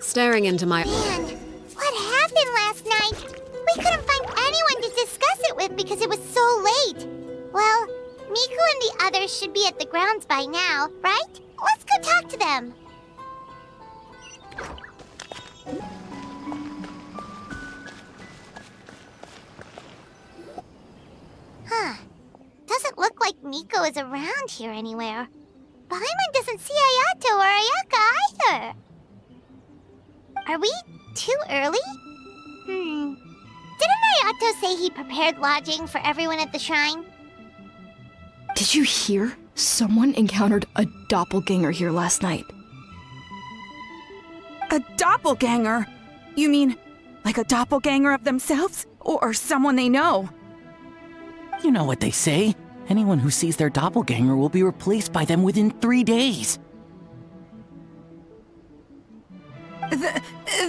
Staring into my... Man, what happened last night? We couldn't find anyone to discuss it with because it was so late. Well, Miku and the others should be at the grounds by now, right? Let's go talk to them. Huh. Doesn't look like Miko is around here anywhere. Paimon doesn't see Ayato or Ayaka either. Are we too early? Didn't Ayato say he prepared lodging for everyone at the shrine? Did you hear? Someone encountered a doppelganger here last night. A doppelganger? You mean, like a doppelganger of themselves? Or someone they know? You know what they say. Anyone who sees their doppelganger will be replaced by them within 3 days.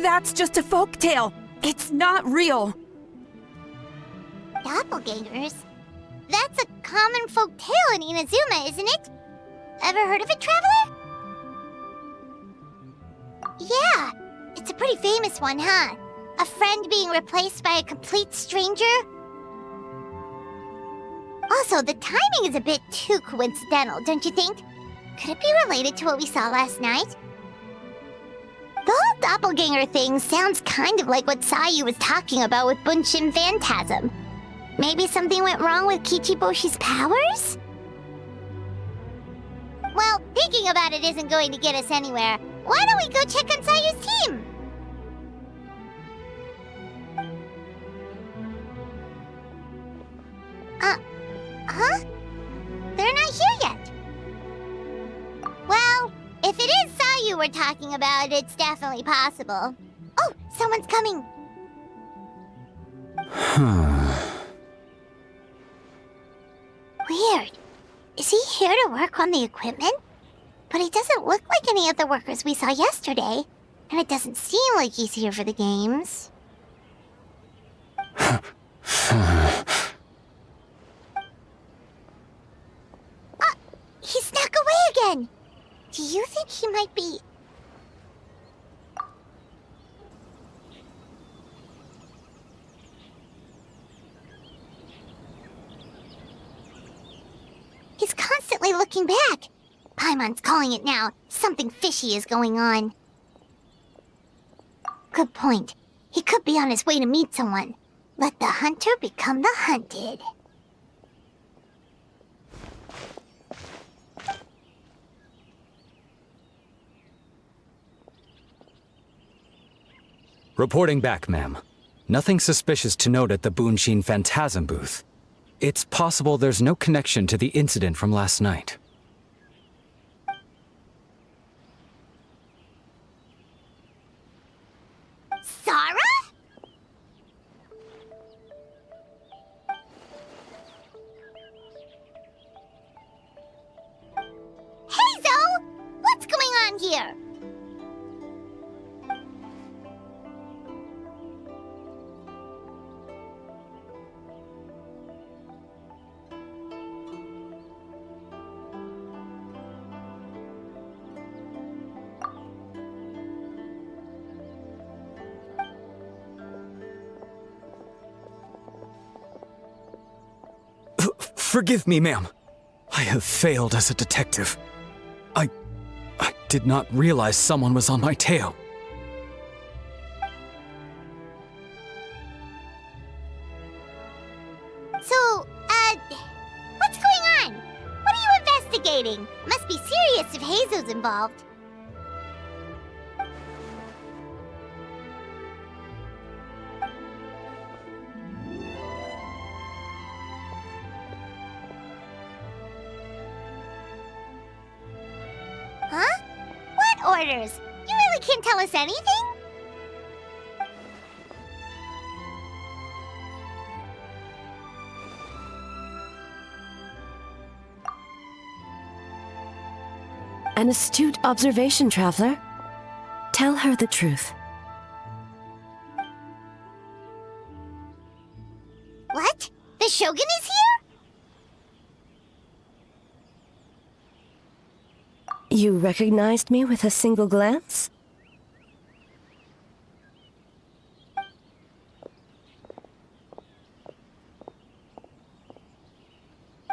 That's just a folktale. It's not real. Doppelgangers? That's a common folk tale in Inazuma, isn't it? Ever heard of it, Traveler? Yeah, it's a pretty famous one, huh? A friend being replaced by a complete stranger? Also, the timing is a bit too coincidental, don't you think? Could it be related to what we saw last night? The whole doppelganger thing sounds kind of like what Sayu was talking about with Bunshin Phantasm. Maybe something went wrong with Kichiboshi's powers? Well, thinking about it isn't going to get us anywhere. Why don't we go check on Sayu's team? Huh? They're not here yet. Well, if it is Sayu we're talking about, it's definitely possible. Oh, someone's coming. Weird. Is he here to work on the equipment? But he doesn't look like any of the workers we saw yesterday. And it doesn't seem like he's here for the games. He snuck away again! Do you think he might be... He's constantly looking back. Paimon's calling it now. Something fishy is going on. Good point. He could be on his way to meet someone. Let the hunter become the hunted. Reporting back, ma'am. Nothing suspicious to note at the Bunshin Phantasm booth. It's possible there's no connection to the incident from last night. Sarah? Hey, Zoe! What's going on here? Forgive me, ma'am. I have failed as a detective. I did not realize someone was on my tail. So, what's going on? What are you investigating? Must be serious if Heizo's involved. Huh? What orders? You really can't tell us anything? An astute observation, Traveler. Tell her the truth. What? The Shogun is here? You recognized me with a single glance?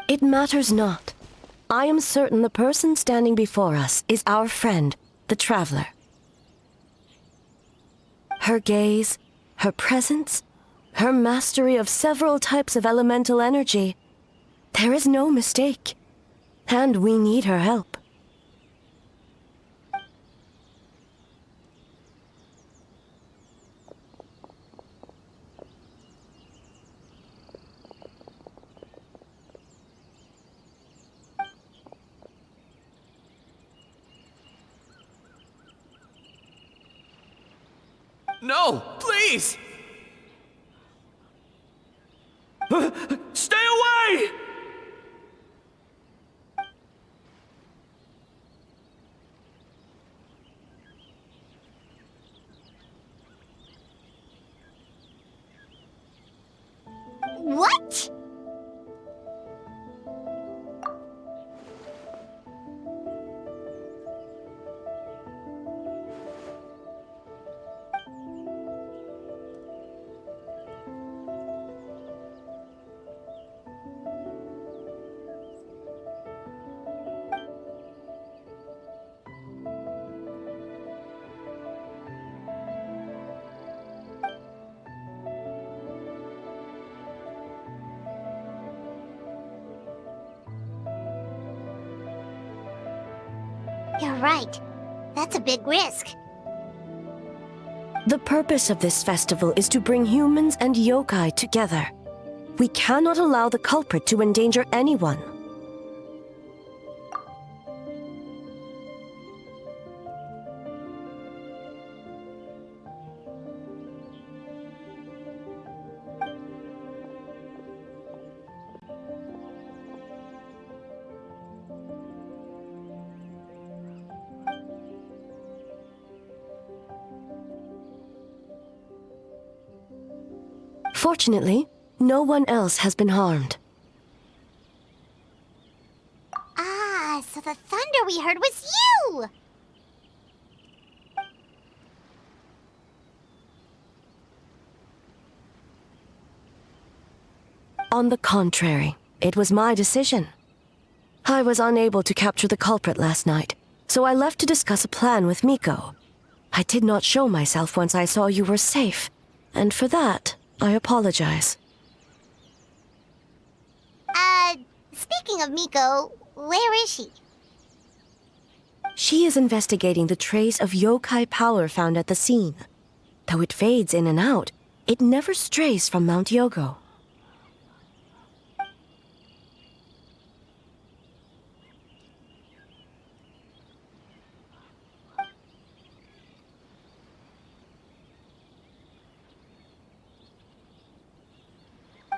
It matters not. I am certain the person standing before us is our friend, the Traveler. Her gaze, her presence, her mastery of several types of elemental energy. There is no mistake. And we need her help. No, please! Stay away! What? You're right. That's a big risk. The purpose of this festival is to bring humans and yokai together. We cannot allow the culprit to endanger anyone. Fortunately, no one else has been harmed. Ah, so the thunder we heard was you! On the contrary, it was my decision. I was unable to capture the culprit last night, so I left to discuss a plan with Miko. I did not show myself once I saw you were safe, and for that, I apologize. Speaking of Miko, where is she? She is investigating the trace of yokai power found at the scene. Though it fades in and out, it never strays from Mount Yogo.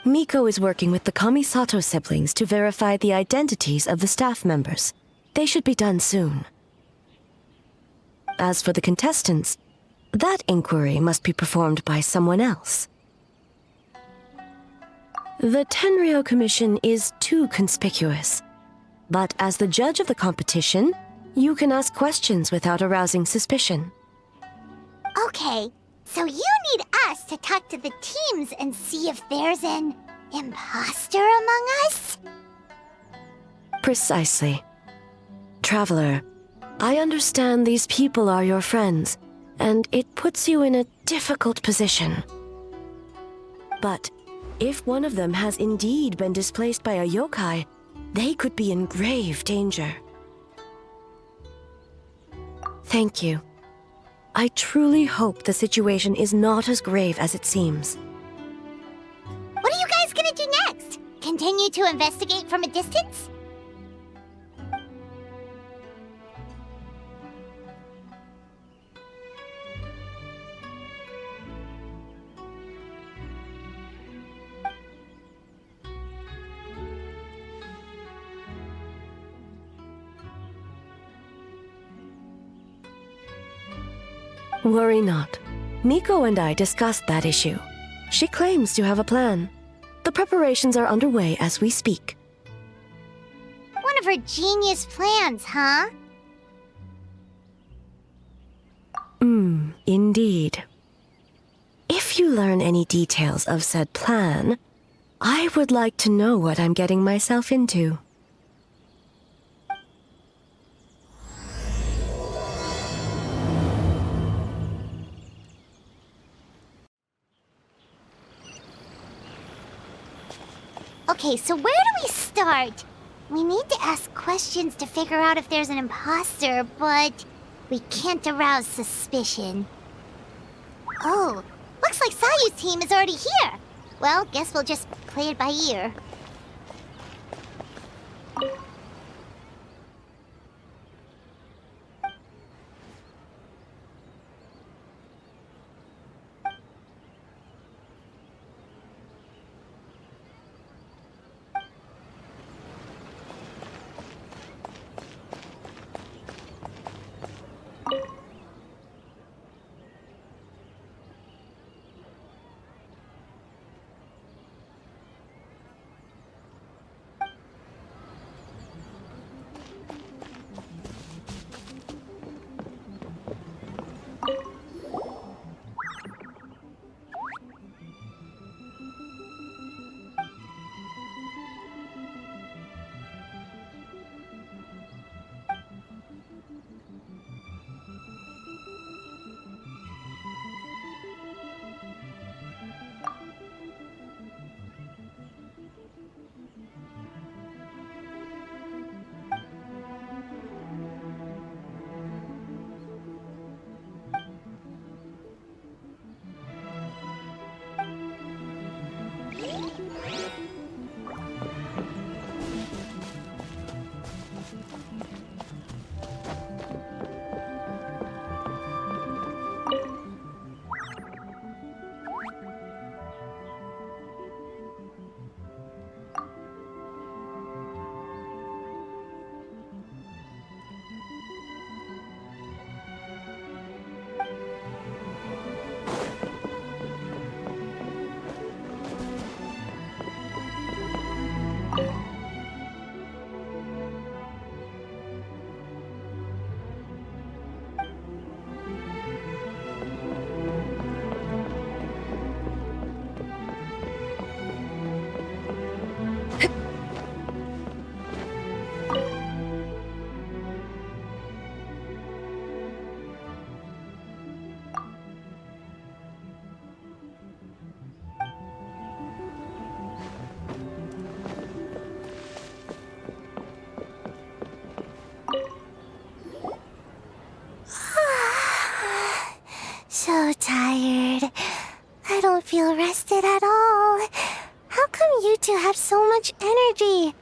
Miko is working with the Kamisato siblings to verify the identities of the staff members. They should be done soon. As for the contestants, that inquiry must be performed by someone else. The Tenryo Commission is too conspicuous. But as the judge of the competition, you can ask questions without arousing suspicion. Okay, so you need us to talk to the teams and see if there's an imposter among us? Precisely. Traveler, I understand these people are your friends, and it puts you in a difficult position. But if one of them has indeed been displaced by a yokai, they could be in grave danger. Thank you. I truly hope the situation is not as grave as it seems. What are you guys gonna do next? Continue to investigate from a distance? Worry not. Miko and I discussed that issue. She claims to have a plan. The preparations are underway as we speak. One of her genius plans, huh? Indeed. If you learn any details of said plan, I would like to know what I'm getting myself into. Okay, so where do we start? We need to ask questions to figure out if there's an imposter, but we can't arouse suspicion. Oh, looks like Sayu's team is already here. Well, guess we'll just play it by ear. So tired. I don't feel rested at all. How come you two have so much energy?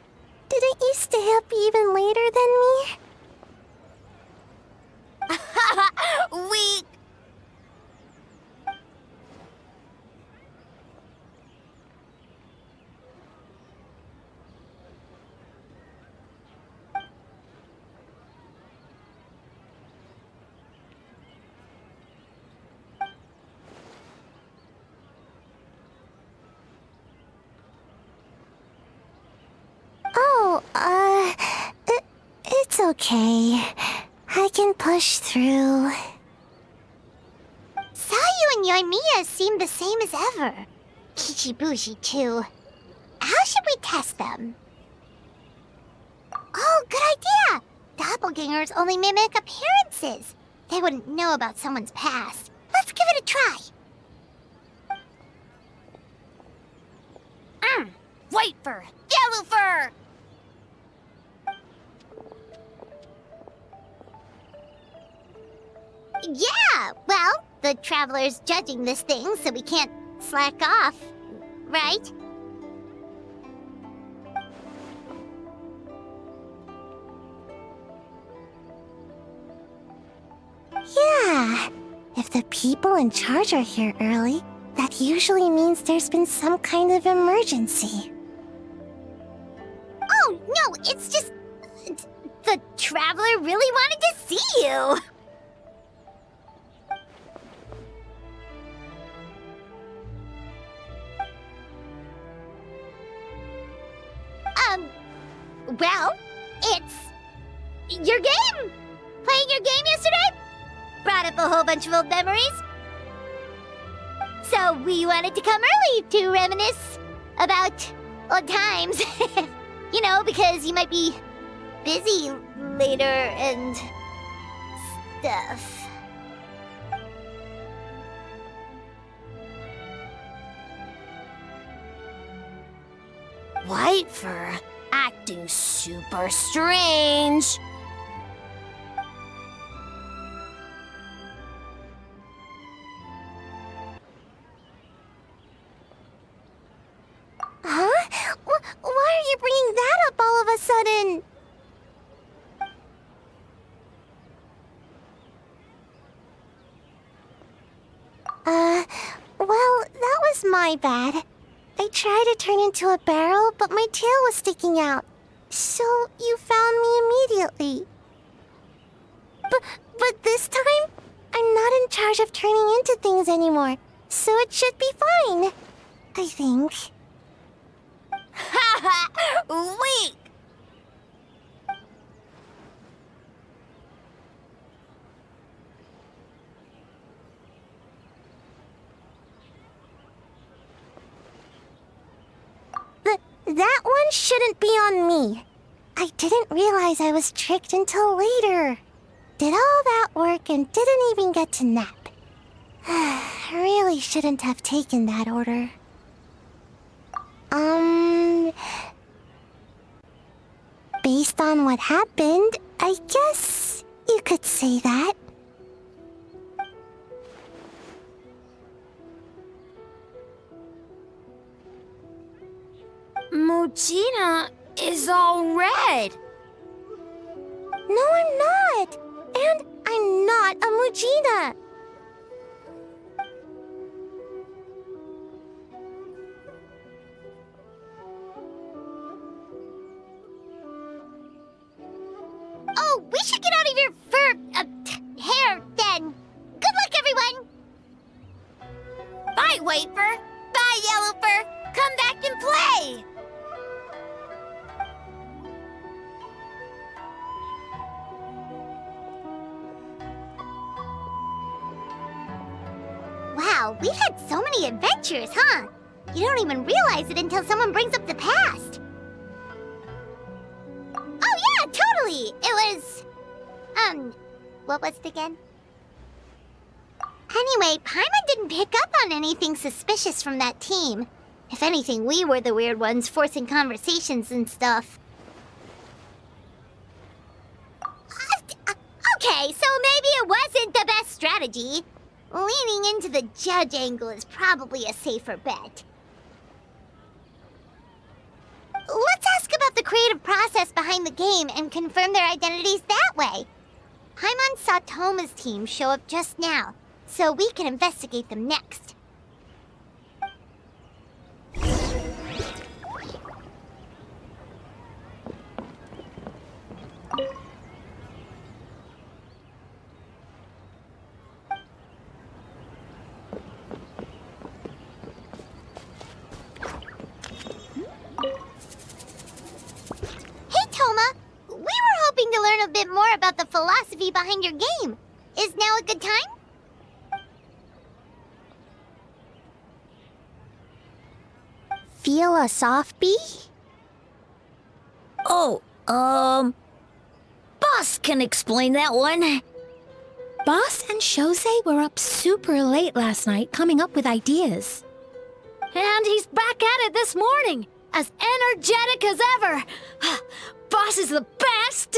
Didn't you stay up even later than me? Weak. It's okay. I can push through. Sayu and Yoimiya seem the same as ever. Kichibushi, too. How should we test them? Oh, good idea! Doppelgangers only mimic appearances. They wouldn't know about someone's past. Let's give it a try. White fur! Yellow fur! Yeah, well, the Traveler's judging this thing, so we can't slack off, right? Yeah, if the people in charge are here early, that usually means there's been some kind of emergency. Oh, no, it's just... the Traveler really wanted to see you! Well, it's... your game! Playing your game yesterday? brought up a whole bunch of old memories. So we wanted to come early to reminisce about old times. You know, because you might be busy later and stuff. White fur acting super strange. Huh? Why are you bringing that up all of a sudden? Well, that was my bad. I tried to turn into a barrel, but my tail was sticking out. So you found me immediately. But this time, I'm not in charge of turning into things anymore, so it should be fine. I think. Weak! That one shouldn't be on me. I didn't realize I was tricked until later. Did all that work and didn't even get to nap. Really shouldn't have taken that order. Based on what happened, I guess you could say that. Mujina is all red. No, I'm not. And I'm not a Mujina. Oh, we should get out of your hair then. Good luck, everyone. Bye, White fur. Bye, Yellow fur. Come back and play. Wow, we've had so many adventures, huh? You don't even realize it until someone brings up the past. Oh yeah, totally! It was... what was it again? Anyway, Paimon didn't pick up on anything suspicious from that team. If anything, we were the weird ones forcing conversations and stuff. Okay, so maybe it wasn't the best strategy. Leaning into the judge angle is probably a safer bet. Let's ask about the creative process behind the game and confirm their identities that way. Paimon saw Toma's team show up just now, so we can investigate them next. A bit more about the philosophy behind your game. Is now a good time? Feel a soft bee? Oh, Boss can explain that one. Boss and Shosei were up super late last night coming up with ideas. And he's back at it this morning, as energetic as ever. Boss is the best!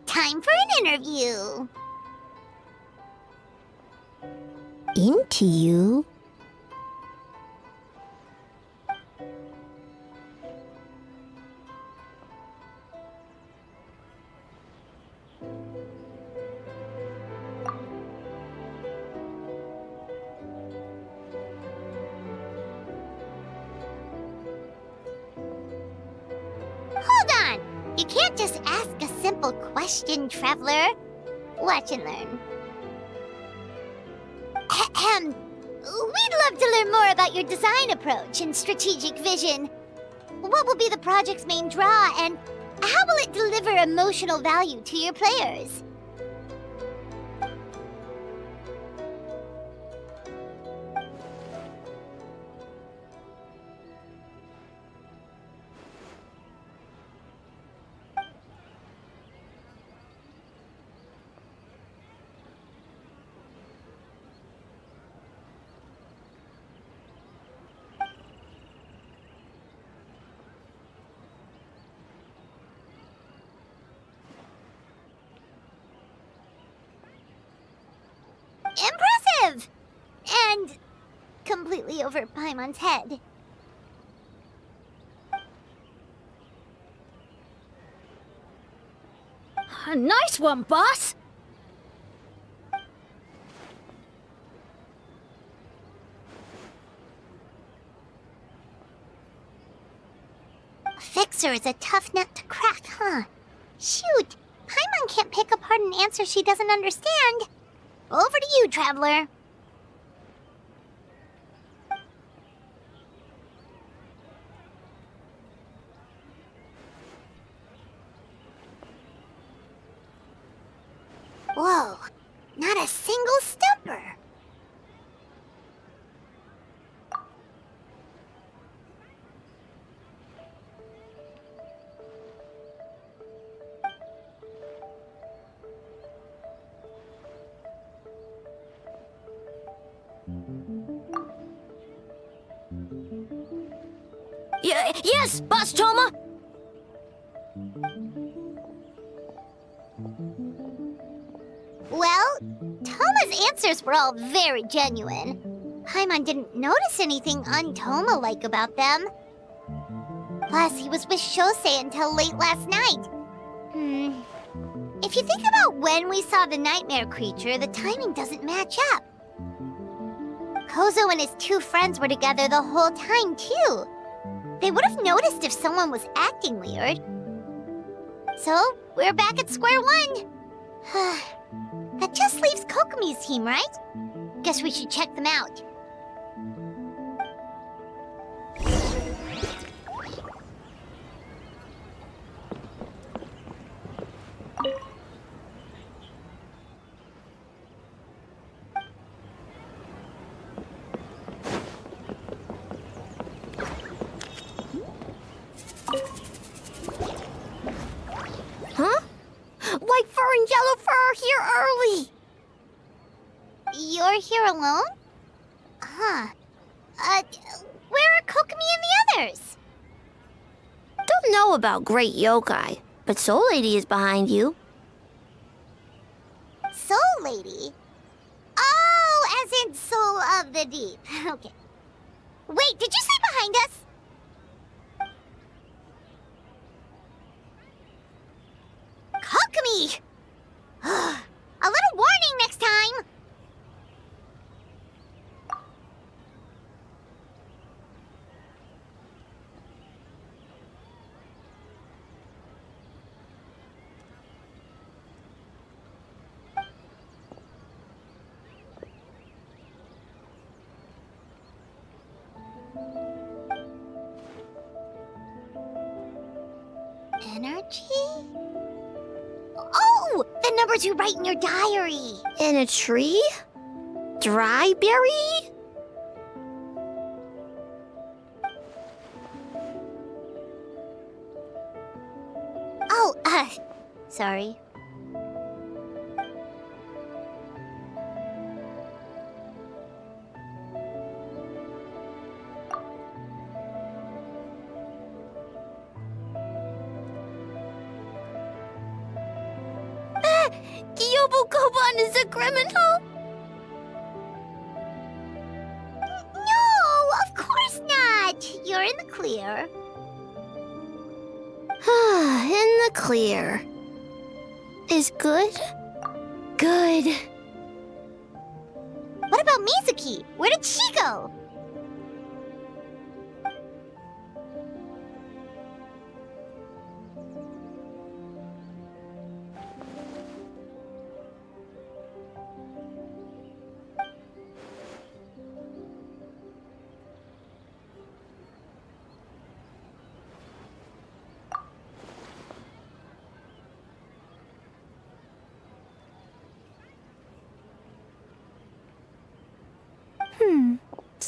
Time for an interview. Into you? Hold on! You can't just ask a simple question, Traveler. Watch and learn. We'd love to learn more about your design approach and strategic vision. What will be the project's main draw, and how will it deliver emotional value to your players? Impressive! And completely over Paimon's head. Nice one, boss! Fixer is a tough nut to crack, huh? Shoot! Paimon can't pick apart an answer she doesn't understand. Over to you, Traveler. Whoa, not a single stumper. Yes, Boss Toma! Well, Toma's answers were all very genuine. Paimon didn't notice anything un-Toma-like about them. Plus, he was with Shosei until late last night. If you think about when we saw the nightmare creature, the timing doesn't match up. Kozo and his two friends were together the whole time, too. They would have noticed if someone was acting weird. So, we're back at square one. That just leaves Kokomi's team, right? Guess we should check them out. Huh? White fur and yellow fur are here early! You're here alone? Huh. Where are Kokomi and the others? Don't know about Great Yokai, but Soul Lady is behind you. Soul Lady? Oh, as in Soul of the Deep. Okay. Wait, did you say behind us? Kokomi! A little warning next time! Energy? Oh! The numbers you write in your diary! In a tree? Dry berry? Oh, sorry. Kyobu Koban is a criminal? No, of course not! You're in the clear. In the clear. Is good? Good. What about Mizuki? Where did she go?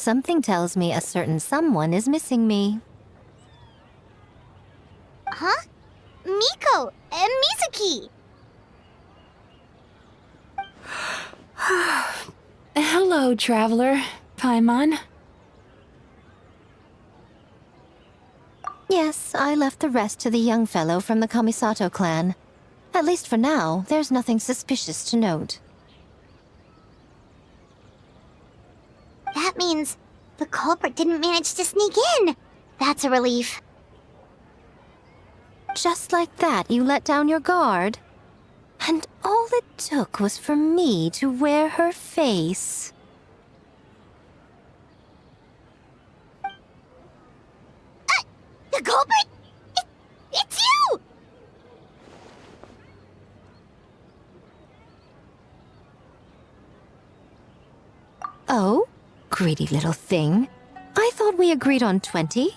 Something tells me a certain someone is missing me. Huh? Miko and Mizuki! Hello, traveler. Paimon. Yes, I left the rest to the young fellow from the Kamisato clan. At least for now, there's nothing suspicious to note. That means the culprit didn't manage to sneak in. That's a relief. Just like that, you let down your guard? And all it took was for me to wear her face. The culprit? It's you! Oh? Greedy little thing. I thought we agreed on 20.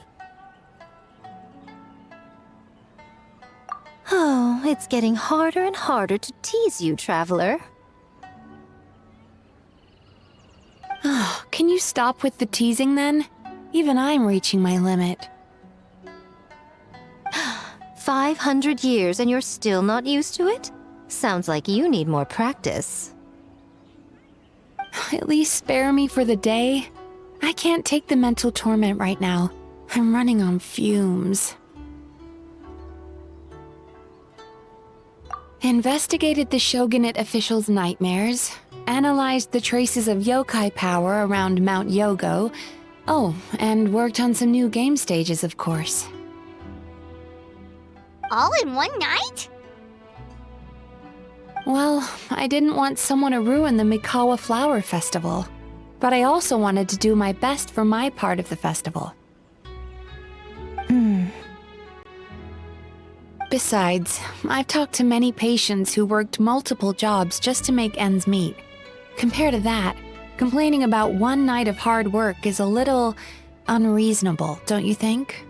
Oh, it's getting harder and harder to tease you, traveler. Oh, can you stop with the teasing then? Even I'm reaching my limit. 500 years and you're still not used to it? Sounds like you need more practice. At least spare me for the day. I can't take the mental torment right now. I'm running on fumes. Investigated the shogunate officials' nightmares, analyzed the traces of yokai power around Mount Yogo. Oh, and worked on some new game stages, of course. All in one night? Well, I didn't want someone to ruin the Mikawa Flower Festival, but I also wanted to do my best for my part of the festival. Besides, I've talked to many patients who worked multiple jobs just to make ends meet. Compared to that, complaining about one night of hard work is a little unreasonable, don't you think?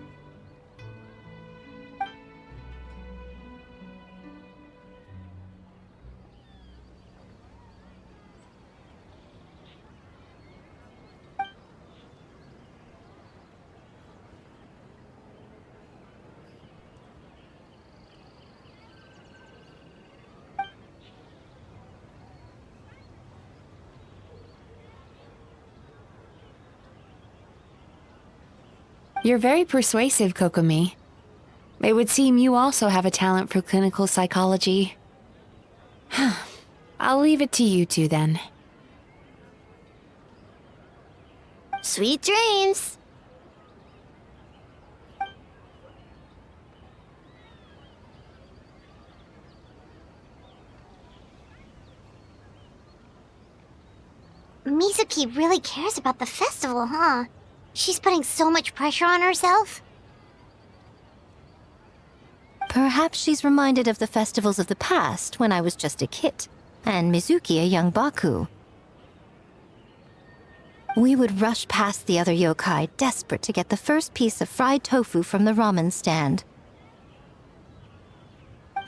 You're very persuasive, Kokomi. It would seem you also have a talent for clinical psychology. I'll leave it to you two then. Sweet dreams! Mizuki really cares about the festival, huh? She's putting so much pressure on herself. Perhaps she's reminded of the festivals of the past when I was just a kid, and Mizuki a young Baku. We would rush past the other yokai, desperate to get the first piece of fried tofu from the ramen stand.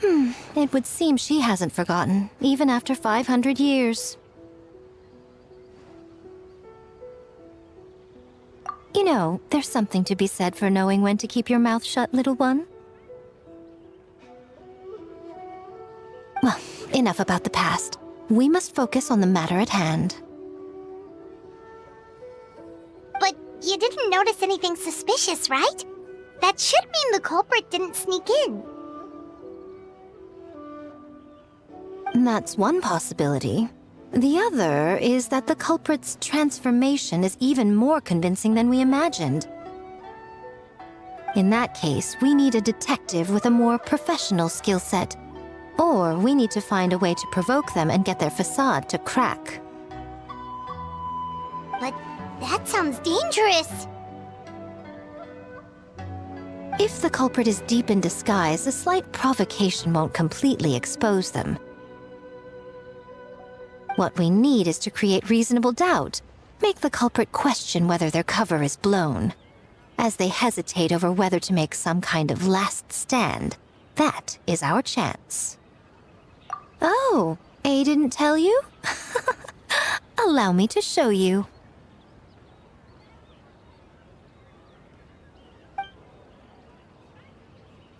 It would seem she hasn't forgotten, even after 500 years. You know, there's something to be said for knowing when to keep your mouth shut, little one. Well, enough about the past. We must focus on the matter at hand. But you didn't notice anything suspicious, right? That should mean the culprit didn't sneak in. That's one possibility. The other is that the culprit's transformation is even more convincing than we imagined. In that case, we need a detective with a more professional skill set. Or we need to find a way to provoke them and get their facade to crack. But that sounds dangerous. If the culprit is deep in disguise, a slight provocation won't completely expose them. What we need is to create reasonable doubt, make the culprit question whether their cover is blown. As they hesitate over whether to make some kind of last stand, that is our chance. Oh, A didn't tell you? Allow me to show you.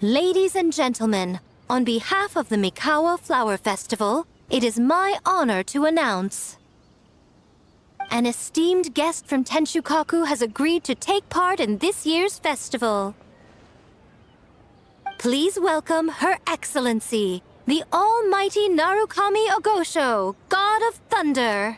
Ladies and gentlemen, on behalf of the Mikawa Flower Festival, it is my honor to announce an esteemed guest from Tenshukaku has agreed to take part in this year's festival. Please welcome Her Excellency, the Almighty Narukami Ogosho, God of Thunder.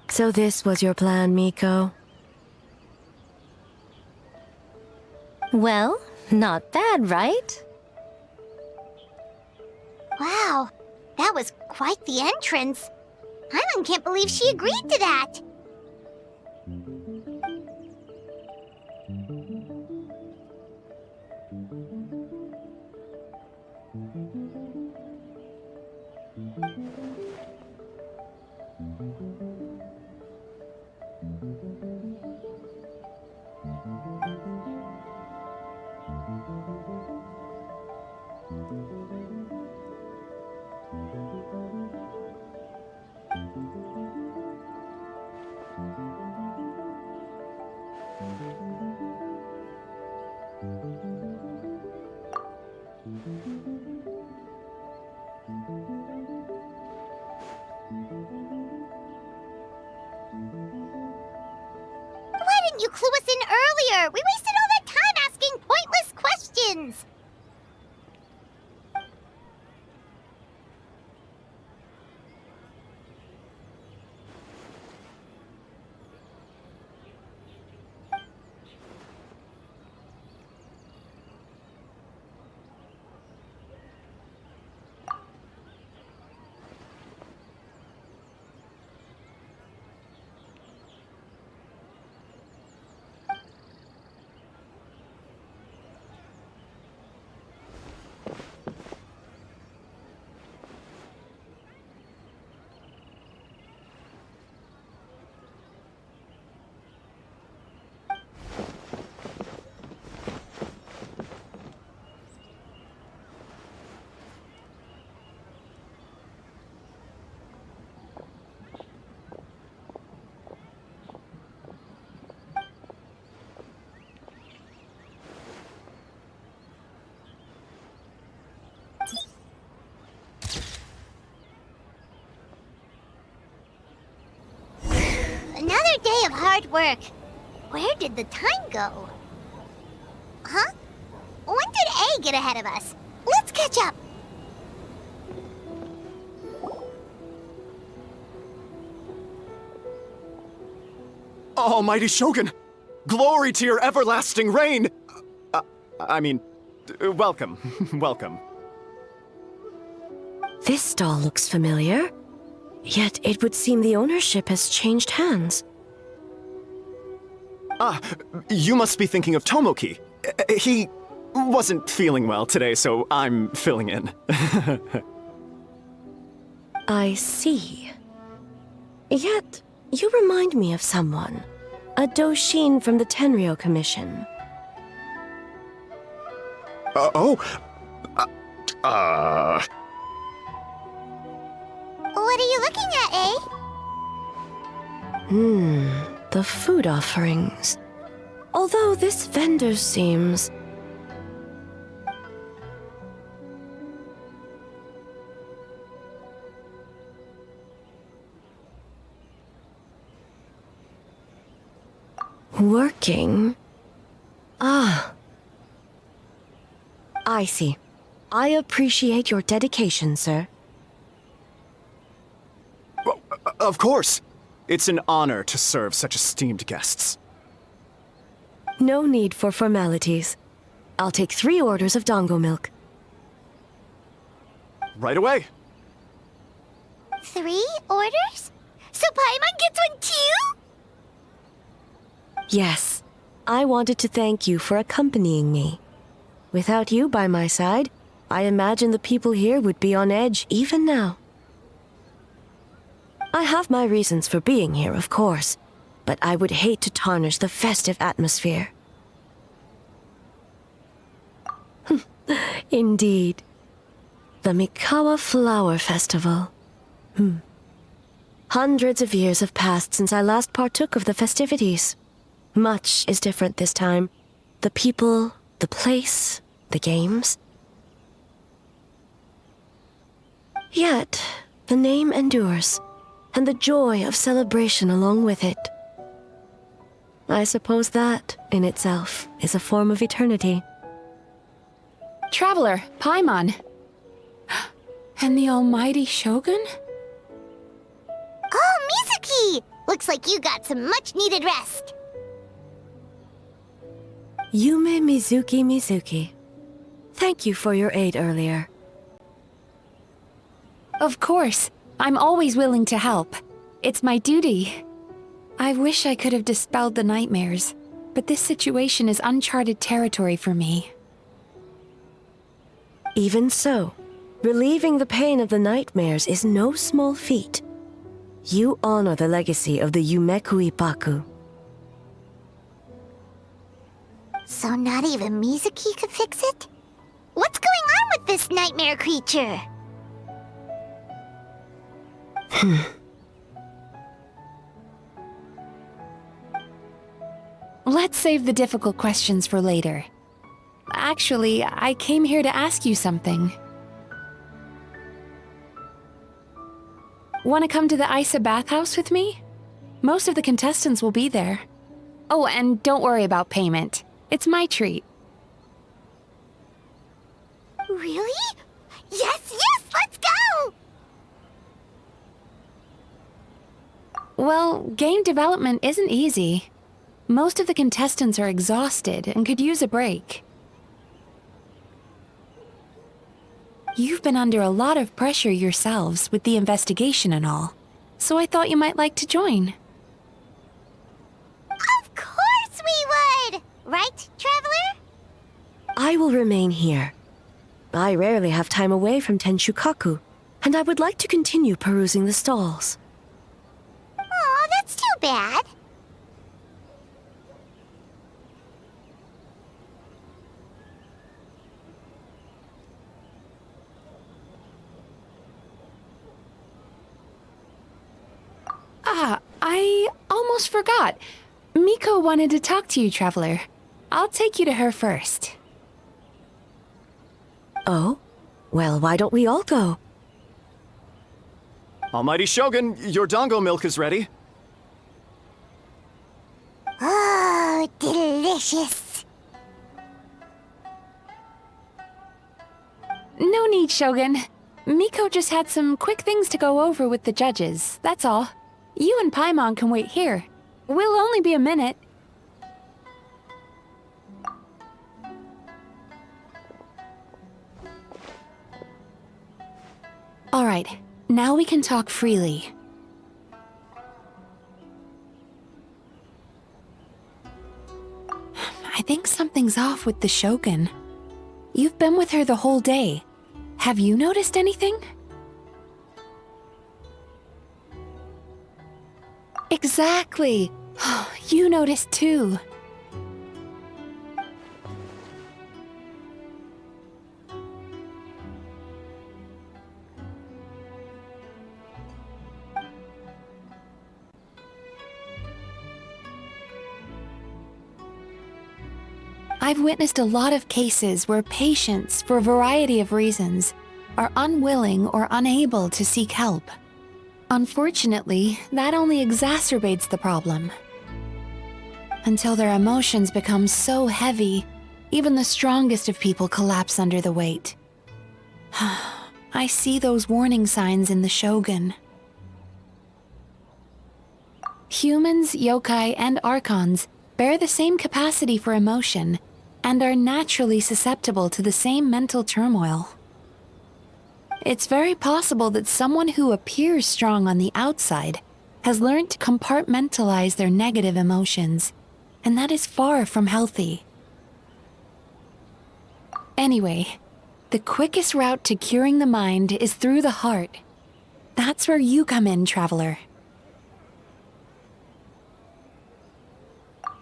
So this was your plan, Miko? Well, not bad, right? Wow, that was quite the entrance. Paimon can't believe she agreed to that. Why didn't you clue us in earlier? We wasted all that time asking pointless questions. Another day of hard work. Where did the time go? Huh? When did A get ahead of us? Let's catch up. Almighty Shogun! Glory to your everlasting reign! Welcome. Welcome. This stall looks familiar. Yet it would seem the ownership has changed hands. Ah, you must be thinking of Tomoki. He wasn't feeling well today, so I'm filling in. I see. Yet, you remind me of someone. A Doshin from the Tenryo Commission. What are you looking at, eh? The food offerings. Although this vendor seems... working? Ah. I see. I appreciate your dedication, sir. Well, of course. It's an honor to serve such esteemed guests. No need for formalities. I'll take 3 orders of dango milk. Right away. 3 orders? So Paimon gets one too? Yes. I wanted to thank you for accompanying me. Without you by my side, I imagine the people here would be on edge even now. I have my reasons for being here, of course, but I would hate to tarnish the festive atmosphere. Indeed. The Mikawa Flower Festival. Hundreds of years have passed since I last partook of the festivities. Much is different this time. The people, the place, the games. Yet, the name endures, and the joy of celebration along with it. I suppose that, in itself, is a form of eternity. Traveler, Paimon. And the almighty Shogun? Oh, Mizuki! Looks like you got some much-needed rest. Yume Mizuki. Thank you for your aid earlier. Of course. I'm always willing to help. It's my duty. I wish I could have dispelled the nightmares, but this situation is uncharted territory for me. Even so, relieving the pain of the nightmares is no small feat. You honor the legacy of the Yumekui Baku. So not even Mizuki could fix it? What's going on with this nightmare creature? Let's save the difficult questions for later. Actually, I came here to ask you something. Want to come to the Isa bathhouse with me? Most of the contestants will be there. Oh, and don't worry about payment. It's my treat. Really? Yes, let's go! Well, game development isn't easy. Most of the contestants are exhausted and could use a break. You've been under a lot of pressure yourselves with the investigation and all, so I thought you might like to join. Of course we would! Right, Traveler? I will remain here. I rarely have time away from Tenshukaku, and I would like to continue perusing the stalls. Aw, that's too bad. I almost forgot. Miko wanted to talk to you, Traveler. I'll take you to her first. Oh? Well, why don't we all go? Almighty Shogun, your dango milk is ready. Oh, delicious. No need, Shogun. Miko just had some quick things to go over with the judges, that's all. You and Paimon can wait here. We'll only be a minute. Alright, now we can talk freely. I think something's off with the Shogun. You've been with her the whole day. Have you noticed anything? Exactly. You noticed too. I've witnessed a lot of cases where patients, for a variety of reasons, are unwilling or unable to seek help. Unfortunately, that only exacerbates the problem. Until their emotions become so heavy, even the strongest of people collapse under the weight. I see those warning signs in the Shogun. Humans, yokai, and archons bear the same capacity for emotion and are naturally susceptible to the same mental turmoil. It's very possible that someone who appears strong on the outside has learned to compartmentalize their negative emotions, and that is far from healthy. Anyway, the quickest route to curing the mind is through the heart. That's where you come in, Traveler.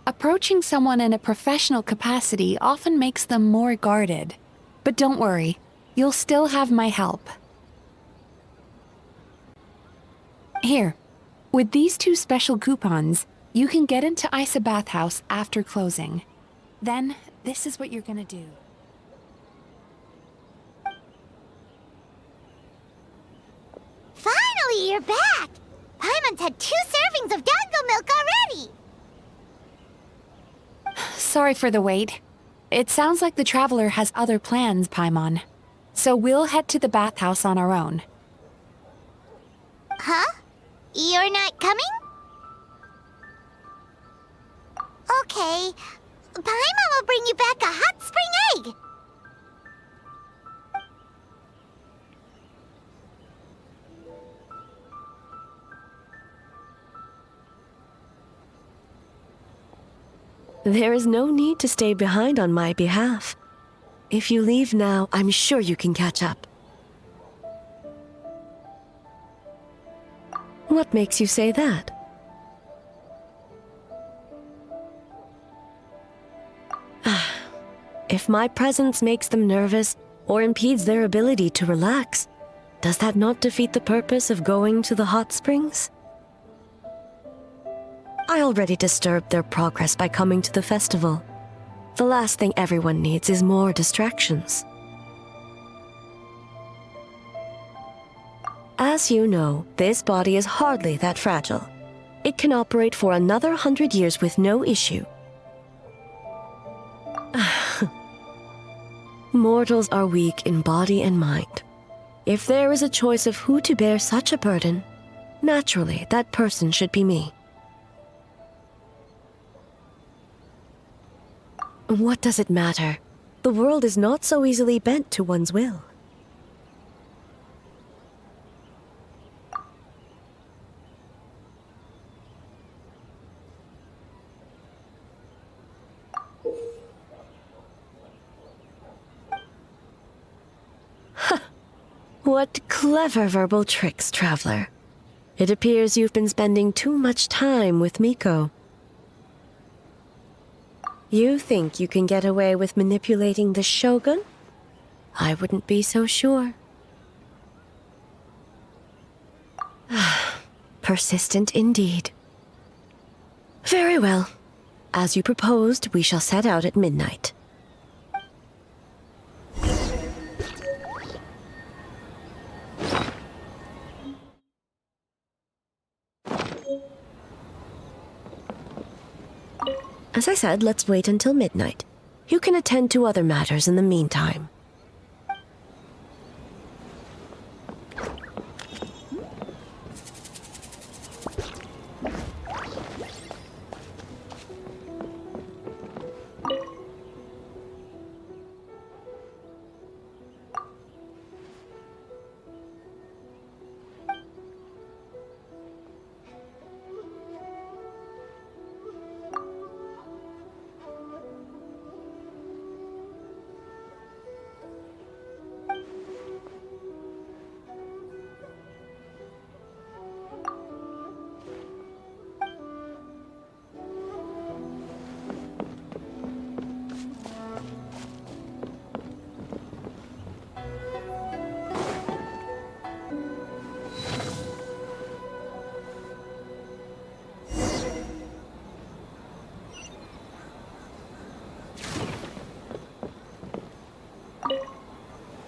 Approaching someone in a professional capacity often makes them more guarded. But don't worry, you'll still have my help. Here, with these 2 special coupons, you can get into Isa Bathhouse after closing. Then, this is what you're gonna do. Finally, you're back! Paimon's had 2 servings of dango milk already! Sorry for the wait. It sounds like the Traveler has other plans, Paimon. So we'll head to the bathhouse on our own. Huh? You're not coming? Okay. Paimon will bring you back a hot spring egg! There is no need to stay behind on my behalf. If you leave now, I'm sure you can catch up. What makes you say that? If my presence makes them nervous or impedes their ability to relax, does that not defeat the purpose of going to the hot springs? I already disturbed their progress by coming to the festival. The last thing everyone needs is more distractions. As you know, this body is hardly that fragile. It can operate for another 100 years with no issue. Mortals are weak in body and mind. If there is a choice of who to bear such a burden, naturally that person should be me. What does it matter? The world is not so easily bent to one's will. What clever verbal tricks, Traveler. It appears you've been spending too much time with Miko. You think you can get away with manipulating the Shogun? I wouldn't be so sure. Persistent indeed. Very well. As you proposed, we shall set out at midnight. As I said, let's wait until midnight. You can attend to other matters in the meantime.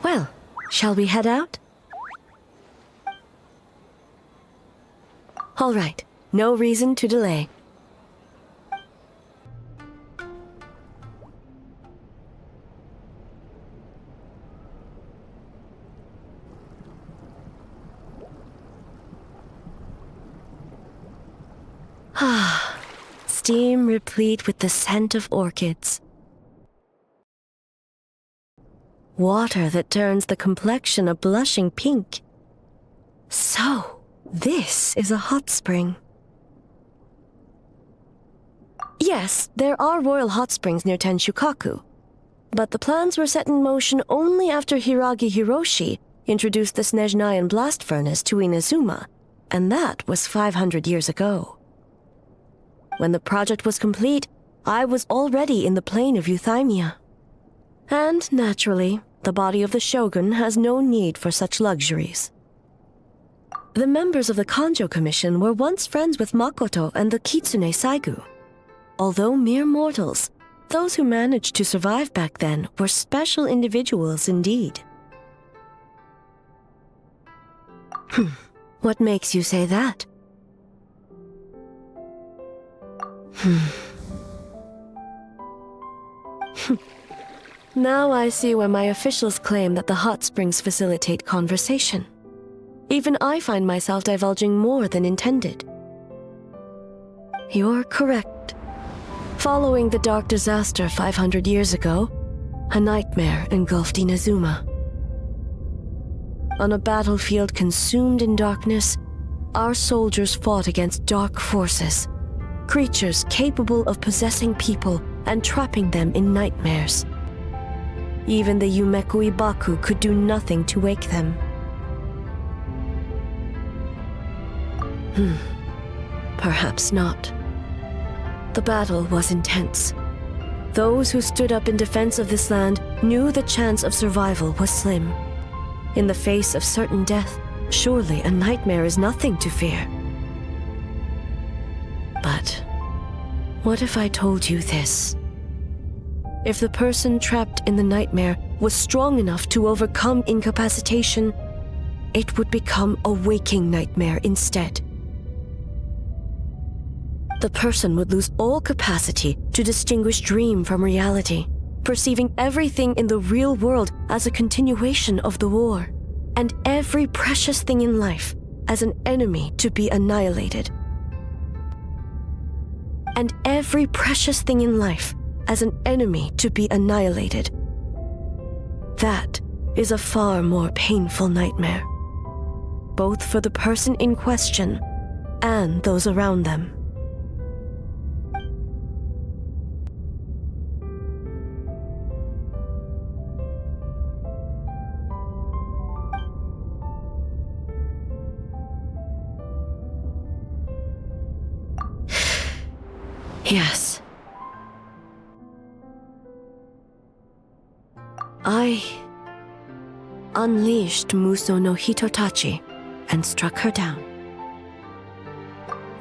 Well, shall we head out? All right, no reason to delay. Ah, steam replete with the scent of orchids. Water that turns the complexion a blushing pink. So, this is a hot spring. Yes, there are royal hot springs near Tenshukaku, but the plans were set in motion only after Hiragi Hiroshi introduced the Snezhnayan blast furnace to Inazuma, and that was 500 years ago. When the project was complete, I was already in the plain of Euthymia. And naturally, the body of the shogun has no need for such luxuries. The members of the Kanjo Commission were once friends with Makoto and the Kitsune Saigu. Although mere mortals, those who managed to survive back then were special individuals indeed. What makes you say that? Now I see why my officials claim that the hot springs facilitate conversation. Even I find myself divulging more than intended. You're correct. Following the dark disaster 500 years ago, a nightmare engulfed Inazuma. On a battlefield consumed in darkness, our soldiers fought against dark forces, creatures capable of possessing people and trapping them in nightmares. Even the Yumeku Ibaku could do nothing to wake them. Perhaps not. The battle was intense. Those who stood up in defense of this land knew the chance of survival was slim. In the face of certain death, surely a nightmare is nothing to fear. But what if I told you this? If the person trapped in the nightmare was strong enough to overcome incapacitation, it would become a waking nightmare instead. The person would lose all capacity to distinguish dream from reality, perceiving everything in the real world as a continuation of the war, and every precious thing in life as an enemy to be annihilated. And every precious thing in life as an enemy to be annihilated. That is a far more painful nightmare, both for the person in question and those around them. Yes. I unleashed Muso no Hitotachi and struck her down.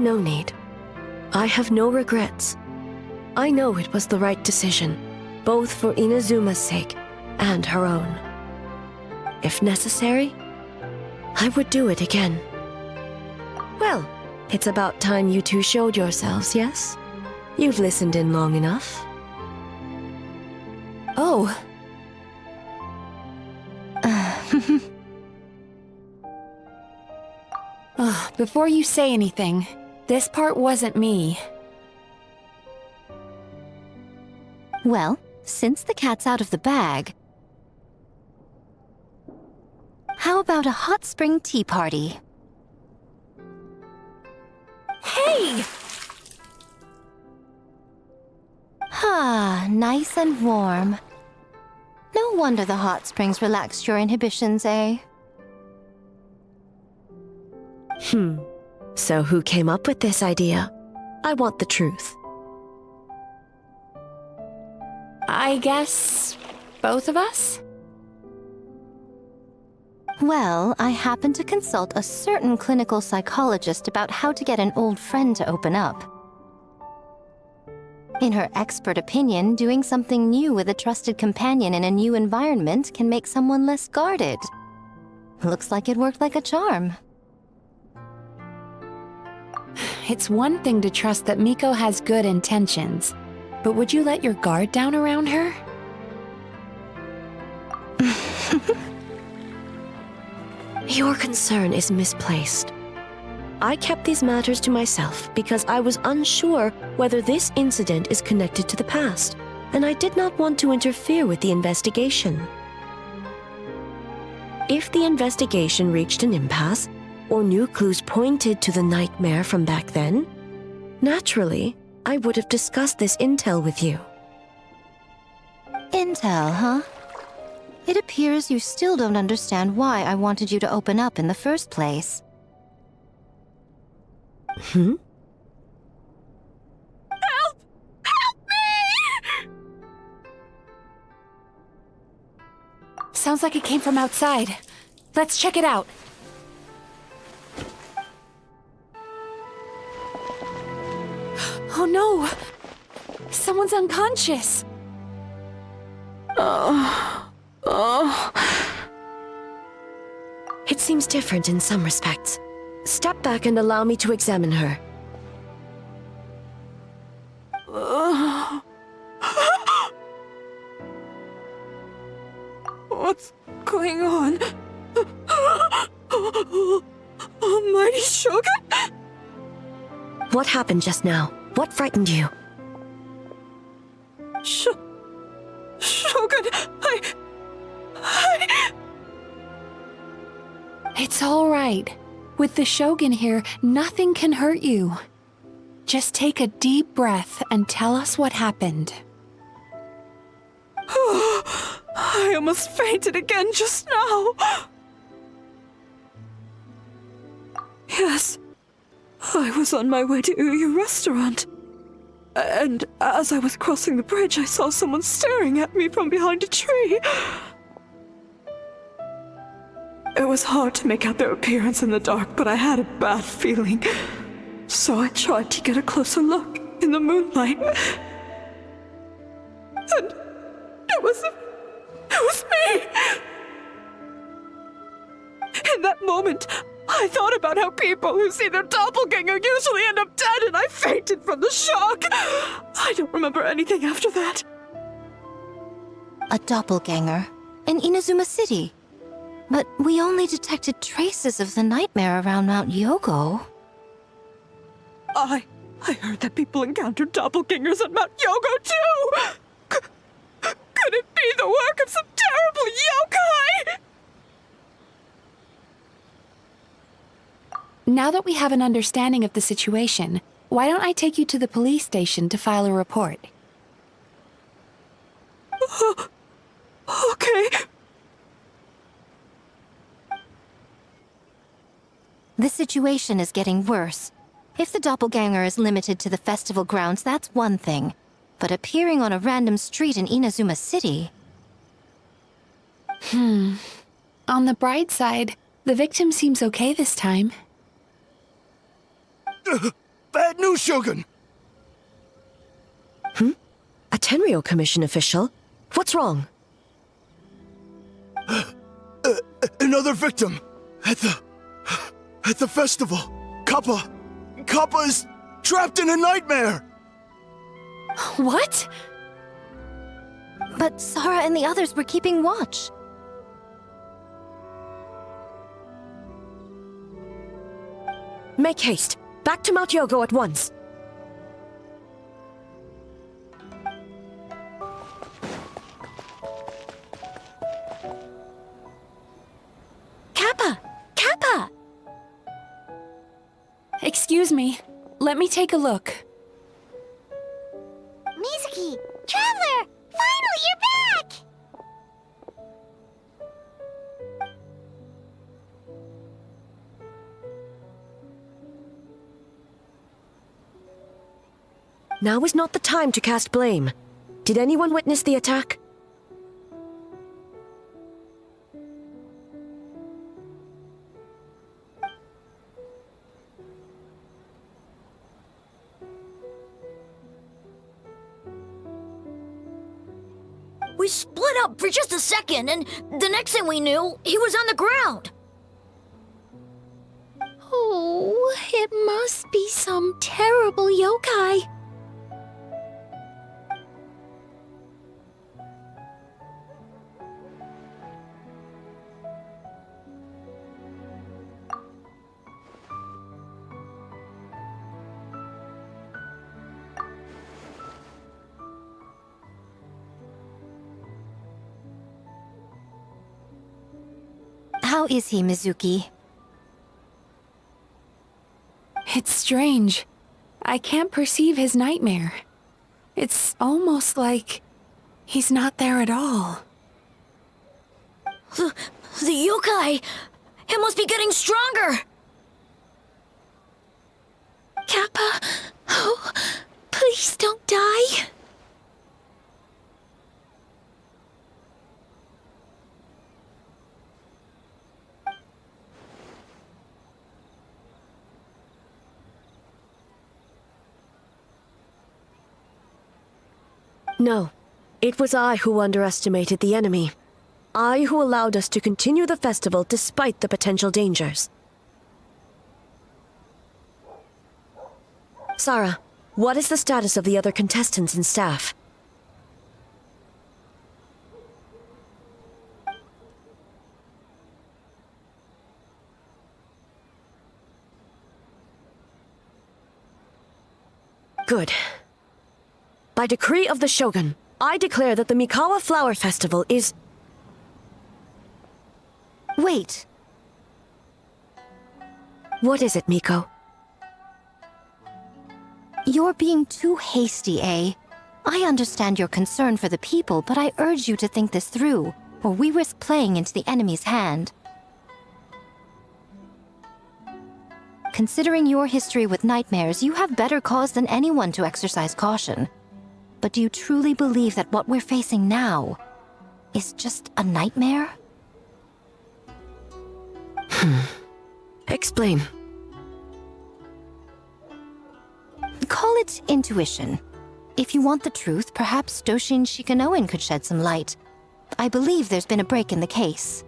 No need. I have no regrets. I know it was the right decision, both for Inazuma's sake and her own. If necessary, I would do it again. Well, it's about time you two showed yourselves, yes? You've listened in long enough. Oh. Before you say anything, this part wasn't me. Well, since the cat's out of the bag, how about a hot spring tea party? Hey! Ah, nice and warm. No wonder the hot springs relaxed your inhibitions, eh? So who came up with this idea? I want the truth. I guess both of us? Well, I happened to consult a certain clinical psychologist about how to get an old friend to open up. In her expert opinion, doing something new with a trusted companion in a new environment can make someone less guarded. Looks like it worked like a charm. It's one thing to trust that Miko has good intentions, but would you let your guard down around her? Your concern is misplaced. I kept these matters to myself because I was unsure whether this incident is connected to the past, and I did not want to interfere with the investigation. If the investigation reached an impasse, or new clues pointed to the nightmare from back then, naturally, I would have discussed this intel with you. Intel, huh? It appears you still don't understand why I wanted you to open up in the first place. Hmm? Help! Help me! Sounds like it came from outside. Let's check it out. Oh no! Someone's unconscious! It seems different in some respects. Step back and allow me to examine her. What's going on? Almighty Shogun? What happened just now? What frightened you? Shogun, It's all right. With the Shogun here, nothing can hurt you. Just take a deep breath and tell us what happened. I almost fainted again just now. Yes, I was on my way to Uyu restaurant. And as I was crossing the bridge, I saw someone staring at me from behind a tree. It was hard to make out their appearance in the dark, but I had a bad feeling. So I tried to get a closer look in the moonlight. And it was me! In that moment, I thought about how people who see their doppelganger usually end up dead, and I fainted from the shock. I don't remember anything after that. A doppelganger in Inazuma City. But we only detected traces of the nightmare around Mount Yogo. I heard that people encountered doppelgangers at Mount Yogo too! Could it be the work of some terrible yokai? Now that we have an understanding of the situation, why don't I take you to the police station to file a report? Okay. The situation is getting worse. If the doppelganger is limited to the festival grounds, that's one thing. But appearing on a random street in Inazuma City... On the bright side, the victim seems okay this time. Bad news, Shogun! A Tenryou Commission official? What's wrong? Another victim! At the festival! Kappa is trapped in a nightmare! What? But Sara and the others were keeping watch. Make haste. Back to Mount Yogo at once. Kappa! Kappa! Excuse me. Let me take a look. Mizuki! Traveler! Finally, you're back! Now is not the time to cast blame. Did anyone witness the attack? We split up for just a second, and the next thing we knew, he was on the ground. Oh, it must be some terrible yokai. How is he, Mizuki? It's strange. I can't perceive his nightmare. It's almost like he's not there at all. The yokai! It must be getting stronger! Kappa, oh, please don't die. No. It was I who underestimated the enemy. I who allowed us to continue the festival despite the potential dangers. Sarah, what is the status of the other contestants and staff? Good. By decree of the Shogun, I declare that the Mikawa Flower Festival is... Wait. What is it, Miko? You're being too hasty, eh? I understand your concern for the people, but I urge you to think this through, or we risk playing into the enemy's hand. Considering your history with nightmares, you have better cause than anyone to exercise caution. But do you truly believe that what we're facing now is just a nightmare? Explain. Call it intuition. If you want the truth, perhaps Doshin Shikanoin could shed some light. I believe there's been a break in the case.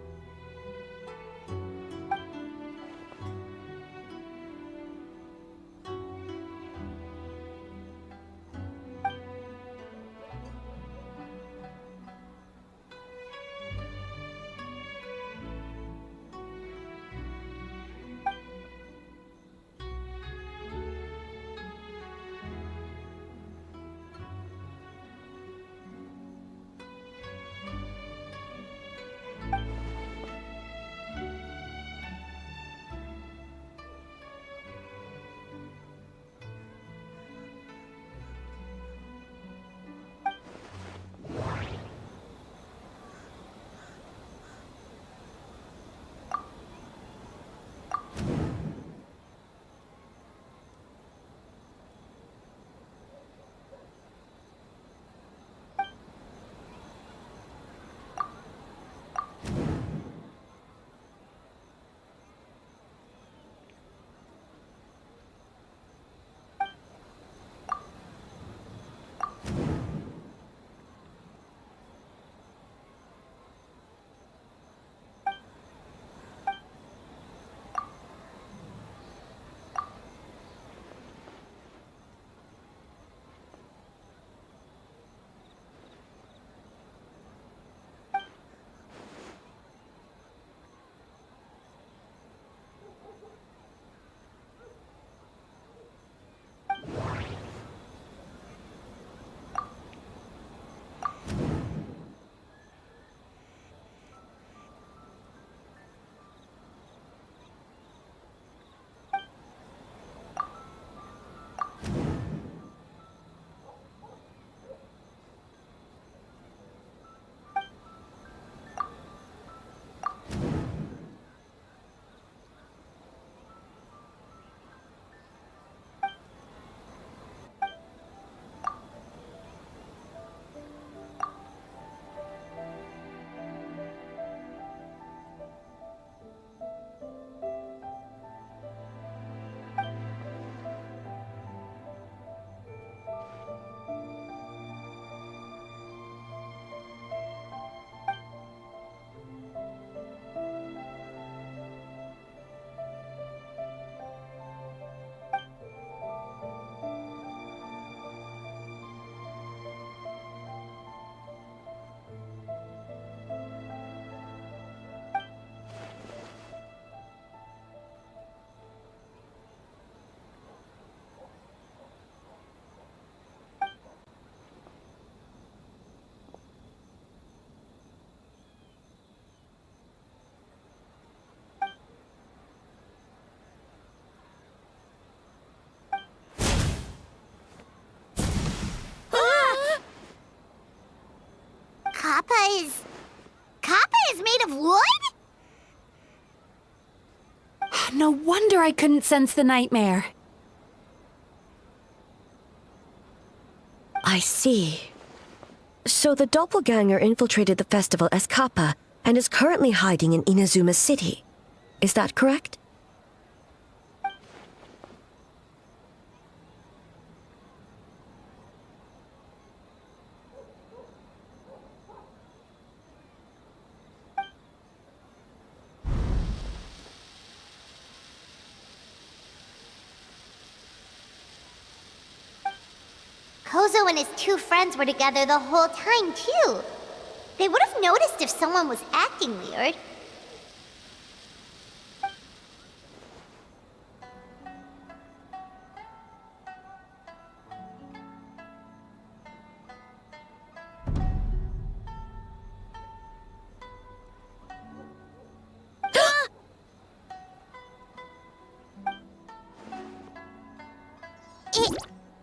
Kappa is made of wood? No wonder I couldn't sense the nightmare. I see. So the doppelganger infiltrated the festival as Kappa and is currently hiding in Inazuma City. Is that correct? Kozo and his two friends were together the whole time, too. They would have noticed if someone was acting weird.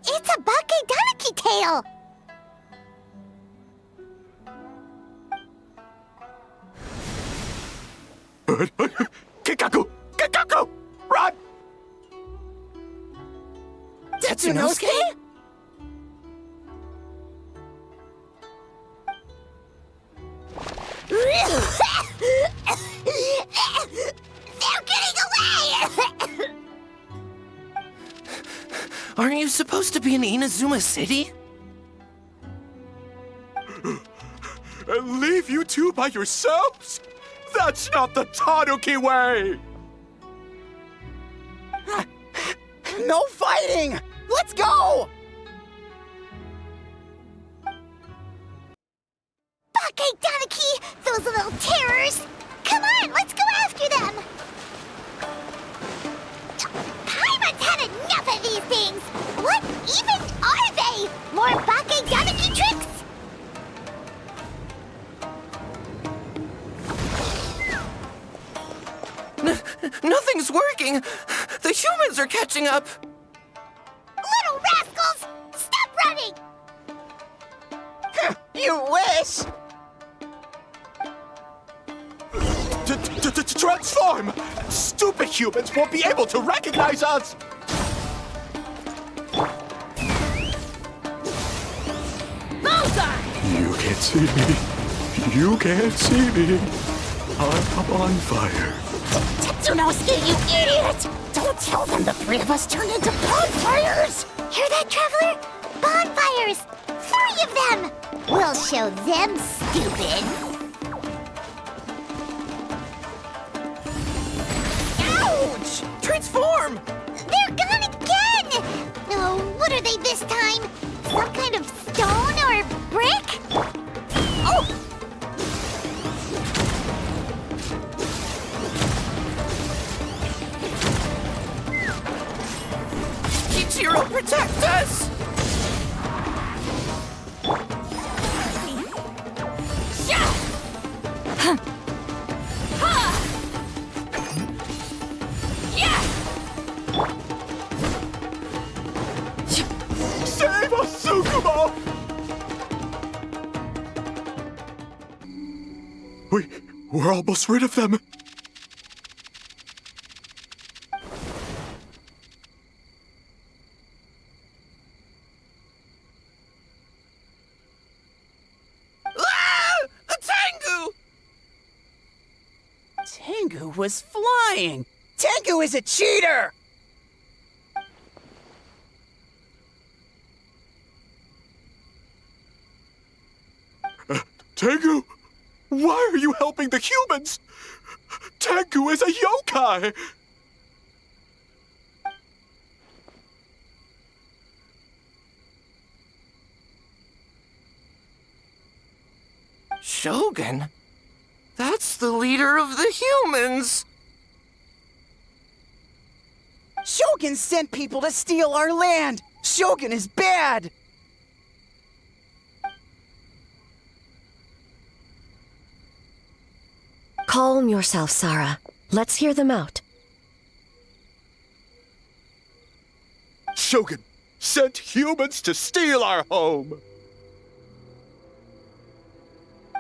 It's a Bakedaniki tail! Kikaku! Kikaku! Run! Tetsunosuke? They're getting away! Aren't you supposed to be in Inazuma City? And leave you two by yourselves? That's not the Tanuki way! No fighting! Let's go! Bakedaniki! Those little terrors! Come on, let's go after them! Paimon's had enough of these things! What even are they? More Bakedaniki tricks? Nothing's working! The humans are catching up! Little rascals! Stop running! You wish! Transform! Stupid humans won't be able to recognize us! You can't see me. You can't see me. I'm on fire. Tetsunosuke, you idiot! Don't tell them the three of us turned into bonfires! Hear that, Traveler? Bonfires! 3 of them! We'll show them, stupid! Ouch! Transform! They're gone again! Oh, what are they this time? Some kind of stone or brick? Oh! Kichiro, protect us! Save us, Tsukumo! We're almost rid of them. Ah! A Tengu! Tengu was flying! Tengu is a cheater! Tengu, why are you helping the humans? Tengu is a yokai! Shogun? That's the leader of the humans! Shogun sent people to steal our land! Shogun is bad! Calm yourself, Sarah. Let's hear them out. Shogun sent humans to steal our home!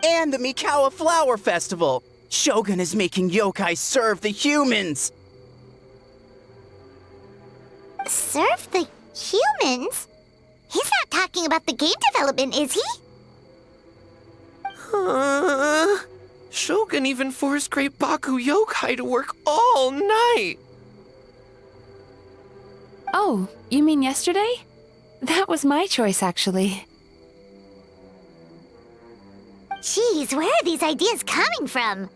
and the Mikawa Flower Festival. Shogun is making yokai serve the humans. Serve the humans? He's not talking about the game development, is he? Shogun even forced Great Baku Yokai to work all night. Oh, you mean yesterday? That was my choice, actually. Jeez, where are these ideas coming from?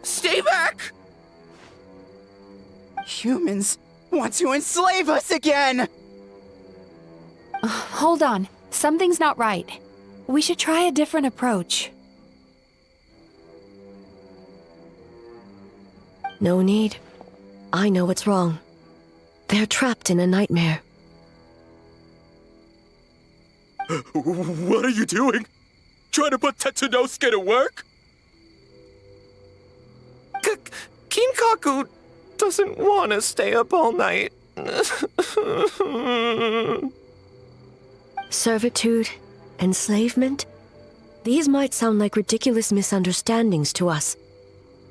Stay back! Humans want to enslave us again! Hold on. Something's not right. We should try a different approach. No need. I know what's wrong. They're trapped in a nightmare. What are you doing? Trying to put Tetsunosuke to work? Kinkaku doesn't want to stay up all night. Servitude, enslavement? These might sound like ridiculous misunderstandings to us,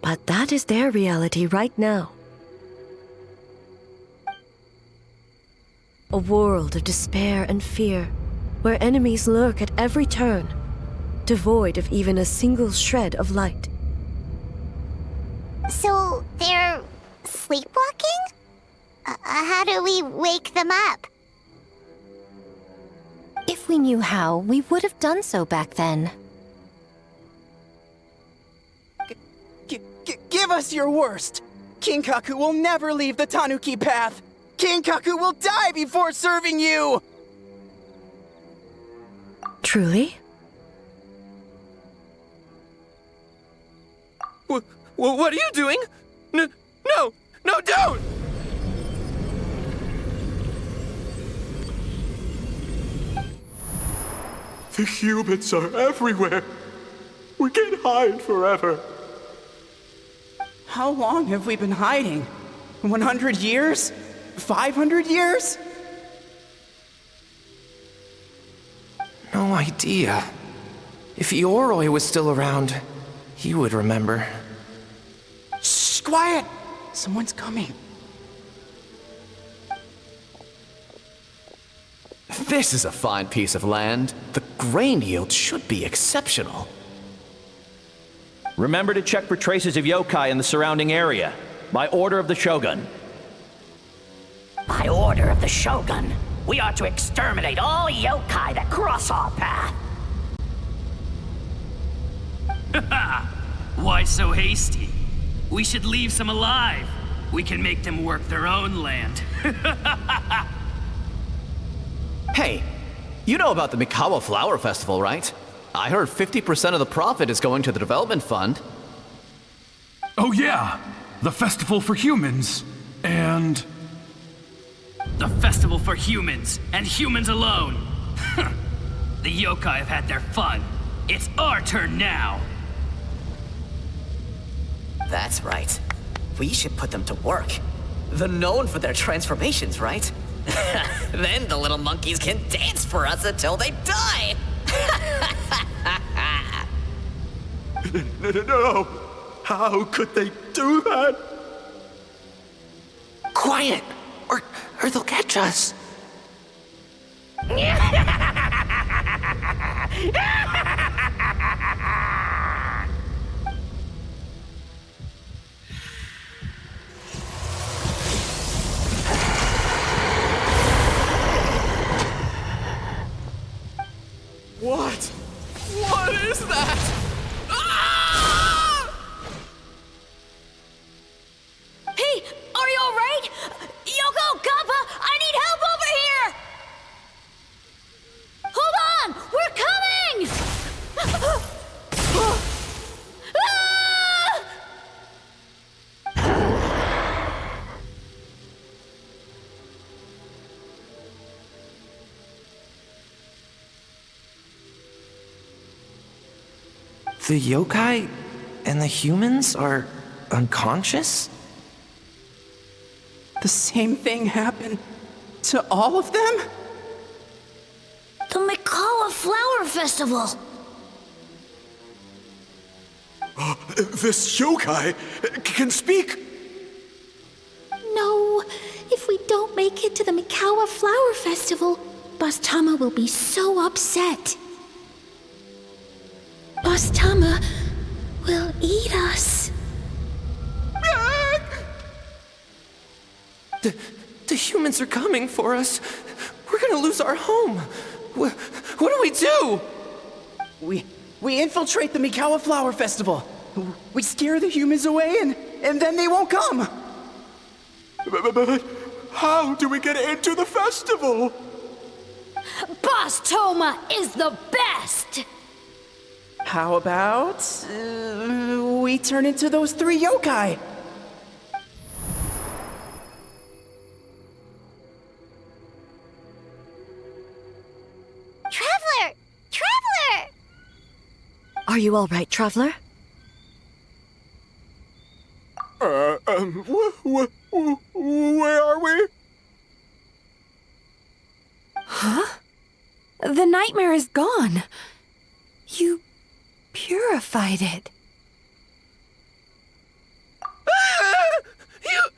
but that is their reality right now. A world of despair and fear, where enemies lurk at every turn, devoid of even a single shred of light. So, they're sleepwalking? How do we wake them up? If we knew how, we would have done so back then. Give us your worst! Kinkaku will never leave the Tanuki path! Kinkaku will die before serving you! Truly? What are you doing? No, don't! The humans are everywhere. We can't hide forever. How long have we been hiding? 100 years? 500 years? No idea. If Ioroi was still around, he would remember. Shh, quiet! Someone's coming. This is a fine piece of land. The grain yield should be exceptional. Remember to check for traces of yokai in the surrounding area. By order of the Shogun. By order of the Shogun, we are to exterminate all yokai that cross our path. Why so hasty? We should leave some alive. We can make them work their own land. Hey, you know about the Mikawa Flower Festival, right? I heard 50% of the profit is going to the development fund. Oh yeah, the festival for humans, and... The festival for humans, and humans alone. The yokai have had their fun. It's our turn now. That's right. We should put them to work. They're known for their transformations, right? Then the little monkeys can dance for us until they die! No! How could they do that? Quiet! Or they'll catch us. What? What is that? Ah! Hey, are you alright? Yoko, Kappa, I need help over here! Hold on! We're coming! The yokai and the humans are unconscious? The same thing happened to all of them? The Flower Festival! This yokai can speak! No, if we don't make it to the Mikawa Flower Festival, Boss Tama will be so upset. Boss Tama will eat us. The humans are coming for us. We're gonna lose our home. What do we do? We infiltrate the Mikawa Flower Festival. We scare the humans away and then they won't come. But how do we get into the festival? Boss Toma is the best! How about we turn into those 3 yokai? Traveler! Traveler! Are you all right, Traveler? Where are we? Huh? The nightmare is gone. You purified it.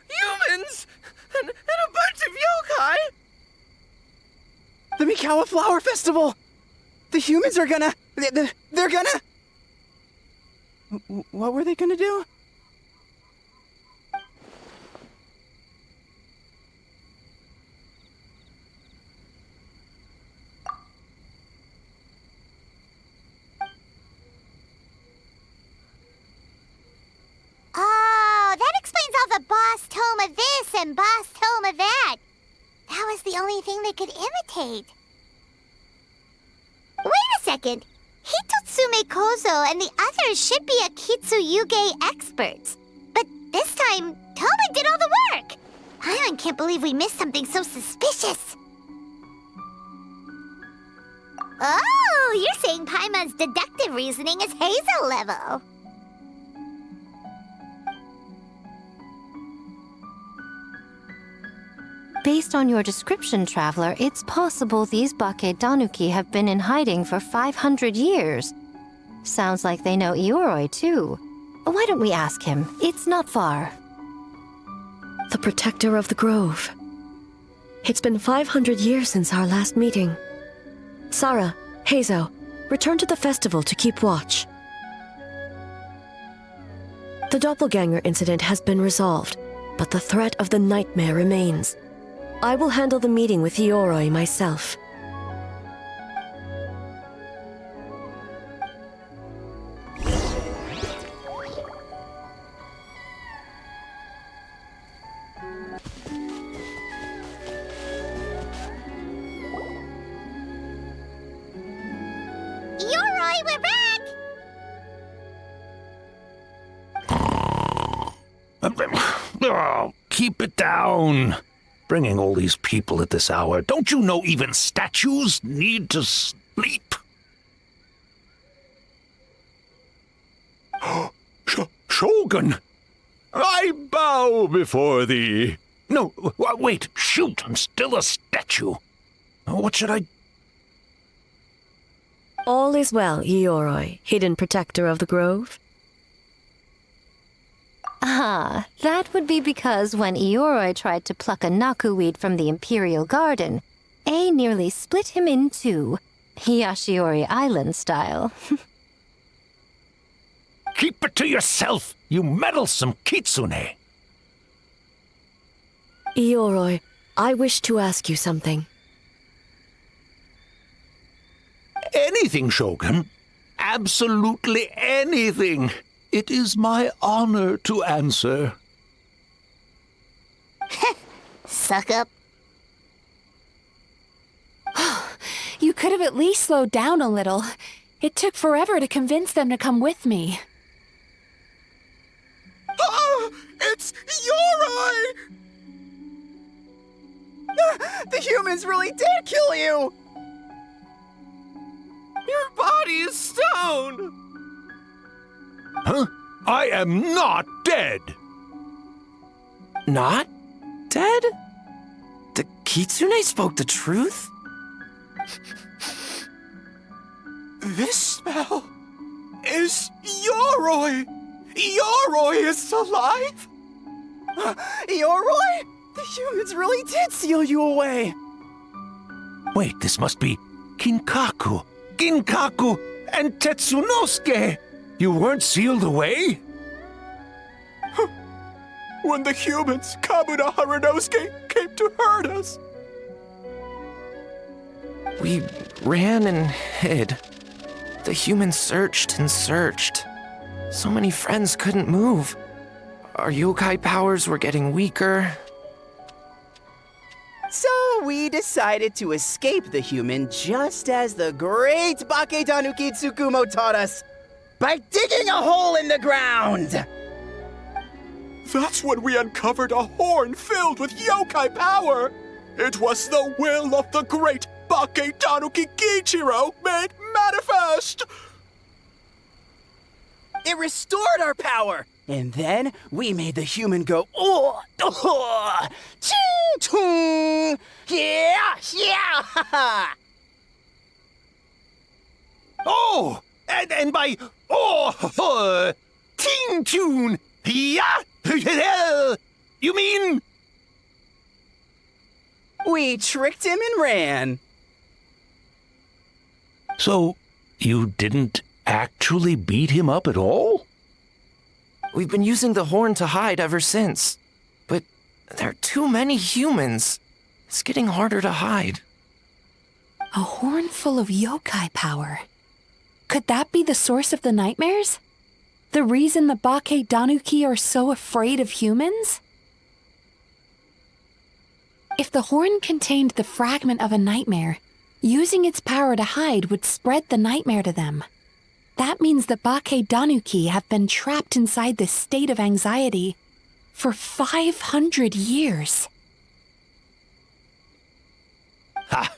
Humans! And a bunch of yokai! The Mikawa Flower Festival! The humans are gonna... They're gonna... What were they gonna do? Oh, that explains all the Boss Toma this and Boss Toma that. That was the only thing they could imitate. Wait a second. Hitotsume Kozo and the others should be Akitsu-yuge experts. But this time, Toma did all the work. Paimon can't believe we missed something so suspicious. Oh, you're saying Paimon's deductive reasoning is Hazel level. Based on your description, Traveler, it's possible these Bake Danuki have been in hiding for 500 years. Sounds like they know Ioroi, too. Why don't we ask him? It's not far. The protector of the grove. It's been 500 years since our last meeting. Sarah, Heizo, return to the festival to keep watch. The doppelganger incident has been resolved, but the threat of the nightmare remains. I will handle the meeting with Ioroi myself. Ioroi, we're back! Oh, keep it down. Bringing all these people at this hour. Don't you know even statues need to sleep? Shogun! I bow before thee. No, wait, shoot, I'm still a statue. What should I... All is well, Ioroi, hidden protector of the grove. Ah, that would be because when Ioroi tried to pluck a nakuweed from the Imperial Garden, A nearly split him in two, Yashiori Island style. Keep it to yourself, you meddlesome kitsune! Ioroi, I wish to ask you something. Anything, Shogun. Absolutely anything. It is my honor to answer. Suck up. You could have at least slowed down a little. It took forever to convince them to come with me. Oh, it's Ioroi! The humans really did kill you! Your body is stone! Huh? I am not dead! Not dead? The kitsune spoke the truth? This smell is Yoroi! Yoroi is alive! Yoroi? The humans really did seal you away! Wait, this must be Kinkaku, and Tetsunosuke! You weren't sealed away? When the humans, Kabuna Harunosuke, came to hurt us. We ran and hid. The humans searched and searched. So many friends couldn't move. Our yokai powers were getting weaker. So we decided to escape the human just as the great Baketanuki Tsukumo taught us, by digging a hole in the ground! That's when we uncovered a horn filled with yokai power. It was the will of the great Baketanuki Gichiro made manifest. It restored our power! And then we made the human go, oh, oh, ching, chung, yeah, yeah, ha, ha. Oh, and by ting tune, yeah, you mean? We tricked him and ran. So, you didn't actually beat him up at all? We've been using the horn to hide ever since. But there are too many humans. It's getting harder to hide. A horn full of yokai power. Could that be the source of the nightmares? The reason the Baketanuki are so afraid of humans? If the horn contained the fragment of a nightmare, using its power to hide would spread the nightmare to them. That means the Baketanuki have been trapped inside this state of anxiety for 500 years. Ha!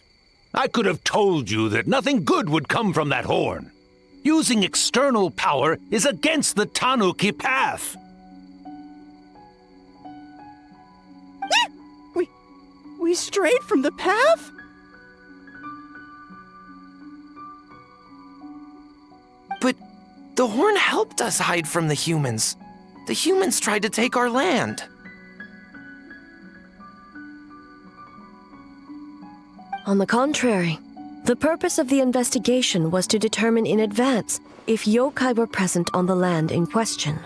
I could have told you that nothing good would come from that horn. Using external power is against the Tanuki path. We strayed from the path? But the horn helped us hide from the humans. The humans tried to take our land. On the contrary, the purpose of the investigation was to determine in advance if yokai were present on the land in question.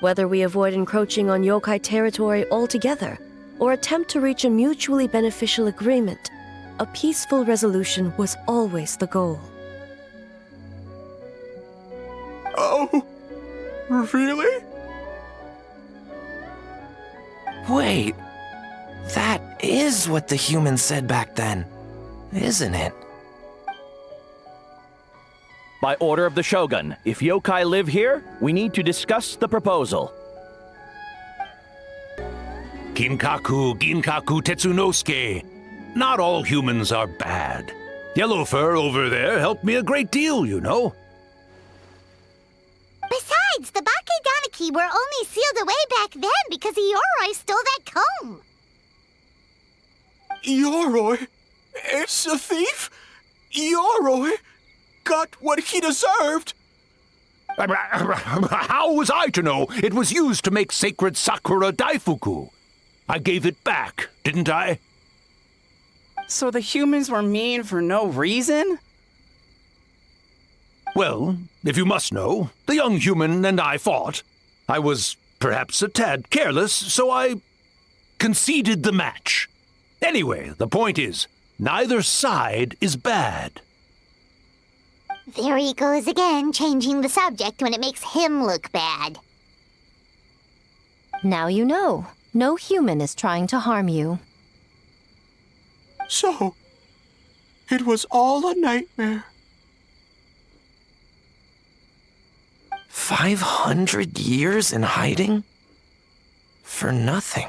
Whether we avoid encroaching on yokai territory altogether, or attempt to reach a mutually beneficial agreement, a peaceful resolution was always the goal. Oh, really? Wait, that is what the humans said back then, isn't it? By order of the Shogun, if yokai live here, we need to discuss the proposal. Ginkaku Tetsunosuke. Not all humans are bad. Yellowfur over there helped me a great deal, you know. Besides, the Baketanuki were only sealed away back then because Yoroi stole that comb. Yoroi is a thief? Yoroi got what he deserved. How was I to know it was used to make sacred Sakura Daifuku? I gave it back, didn't I? So the humans were mean for no reason? Well, if you must know, the young human and I fought. I was perhaps a tad careless, so I conceded the match. Anyway, the point is, neither side is bad. There he goes again, changing the subject when it makes him look bad. Now you know. No human is trying to harm you. So, it was all a nightmare. 500 years in hiding? For nothing.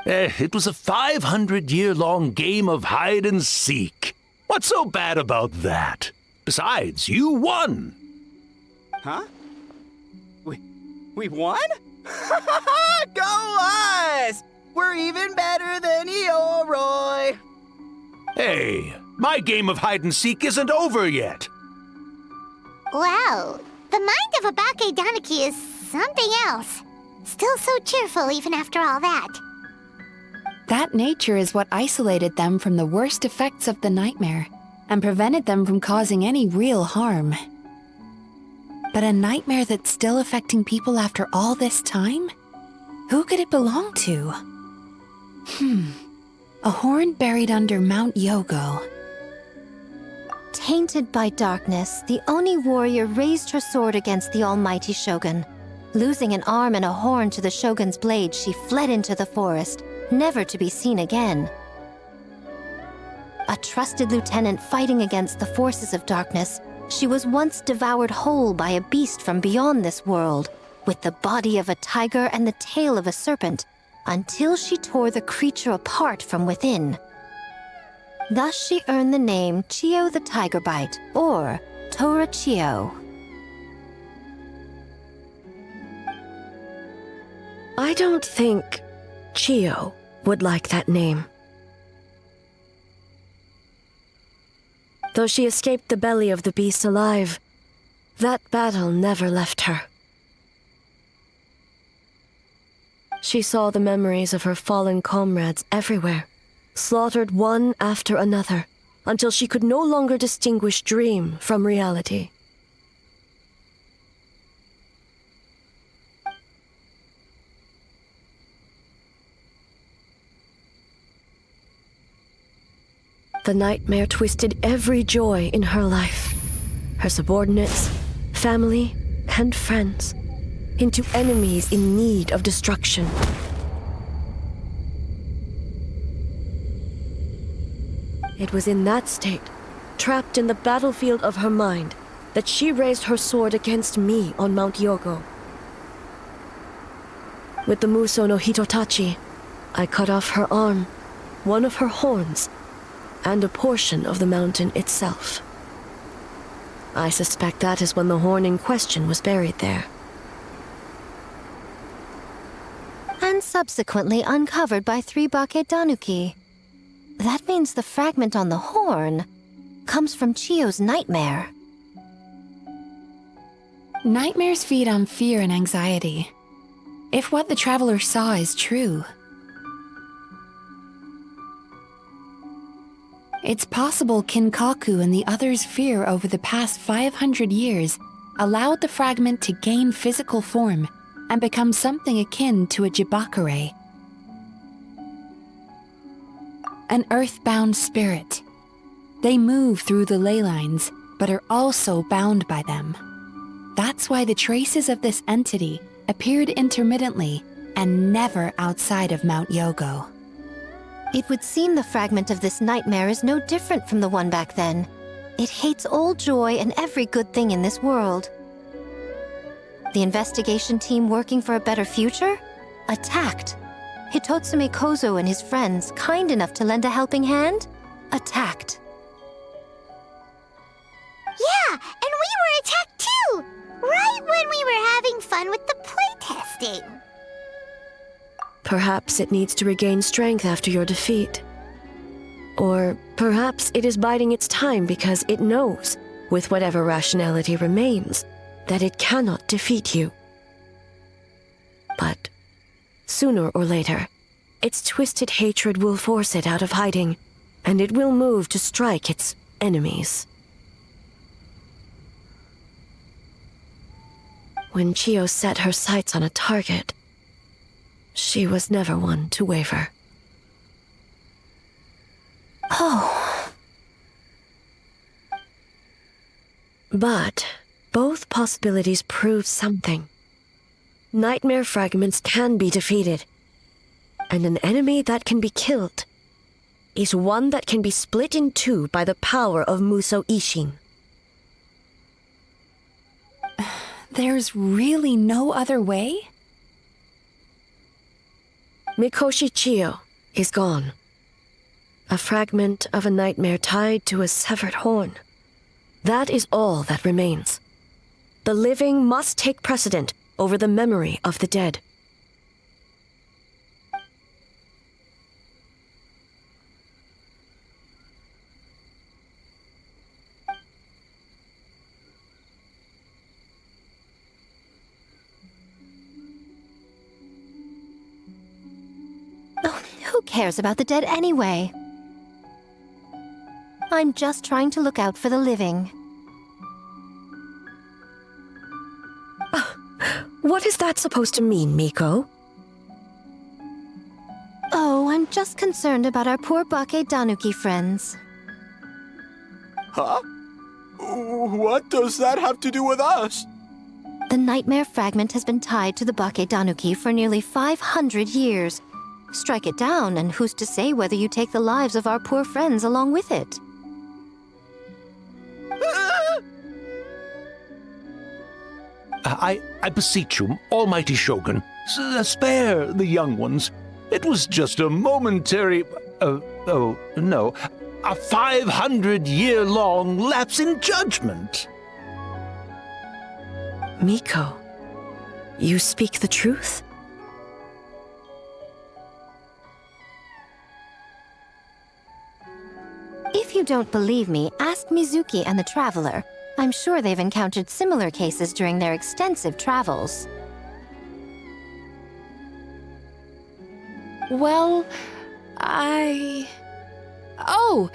It was a 500-year-long game of hide and seek. What's so bad about that? Besides, you won. Huh? We won? Go us! We're even better than Yoroi! Hey, my game of hide-and-seek isn't over yet. Wow, the mind of a Bake Tanuki is something else. Still so cheerful even after all that. That nature is what isolated them from the worst effects of the nightmare and prevented them from causing any real harm. But a nightmare that's still affecting people after all this time? Who could it belong to? A horn buried under Mount Yogo. Tainted by darkness, the Oni warrior raised her sword against the almighty shogun. Losing an arm and a horn to the shogun's blade, she fled into the forest, never to be seen again. A trusted lieutenant fighting against the forces of darkness, she was once devoured whole by a beast from beyond this world, with the body of a tiger and the tail of a serpent, until she tore the creature apart from within. Thus she earned the name Chiyo the Tiger Bite, or Tora Chiyo. I don't think Chiyo would like that name. Though she escaped the belly of the beast alive, that battle never left her. She saw the memories of her fallen comrades everywhere, slaughtered one after another, until she could no longer distinguish dream from reality. The nightmare twisted every joy in her life, her subordinates, family, and friends, into enemies in need of destruction. It was in that state, trapped in the battlefield of her mind, that she raised her sword against me on Mount Yogo. With the Muso no Hitotachi, I cut off her arm, one of her horns, and a portion of the mountain itself. I suspect that is when the horn in question was buried there. And subsequently uncovered by 3 Bake Tanuki. That means the fragment on the horn comes from Chiyo's nightmare. Nightmares feed on fear and anxiety. If what the traveler saw is true, it's possible Kinkaku and the others' fear over the past 500 years allowed the fragment to gain physical form and become something akin to a jibakure. An earthbound spirit. They move through the ley lines, but are also bound by them. That's why the traces of this entity appeared intermittently and never outside of Mount Yogo. It would seem the fragment of this nightmare is no different from the one back then. It hates all joy and every good thing in this world. The investigation team working for a better future? Attacked. Hitotsume Kozo and his friends, kind enough to lend a helping hand? Attacked. Yeah, and we were attacked too! Right when we were having fun with the playtesting. Perhaps it needs to regain strength after your defeat. Or perhaps it is biding its time because it knows, with whatever rationality remains, that it cannot defeat you. But sooner or later, its twisted hatred will force it out of hiding, and it will move to strike its enemies. When Chiyo set her sights on a target, she was never one to waver. Oh. But both possibilities prove something. Nightmare fragments can be defeated, and an enemy that can be killed is one that can be split in two by the power of Muso Ishin. There's really no other way? Mikoshi Chiyo is gone. A fragment of a nightmare tied to a severed horn. That is all that remains. The living must take precedent over the memory of the dead. cares about the dead anyway? I'm just trying to look out for the living. What is that supposed to mean, Miko? Oh, I'm just concerned about our poor Bakedanuki friends. Huh? What does that have to do with us? The nightmare fragment has been tied to the Bakedanuki for nearly 500 years. Strike it down, and who's to say whether you take the lives of our poor friends along with it? I beseech you, Almighty Shogun, spare the young ones. It was just a momentary... a 500-year-long lapse in judgment. Miko, you speak the truth? If you don't believe me, ask Mizuki and the Traveler. I'm sure they've encountered similar cases during their extensive travels. Well, Oh!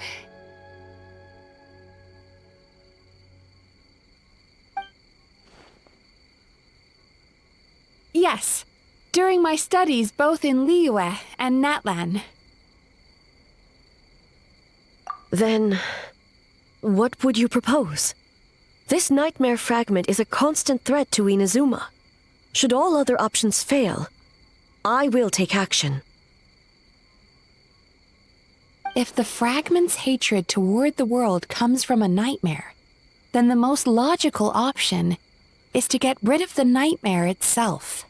Yes, during my studies both in Liyue and Natlan. Then, what would you propose? This nightmare fragment is a constant threat to Inazuma. Should all other options fail, I will take action. If the fragment's hatred toward the world comes from a nightmare, then the most logical option is to get rid of the nightmare itself.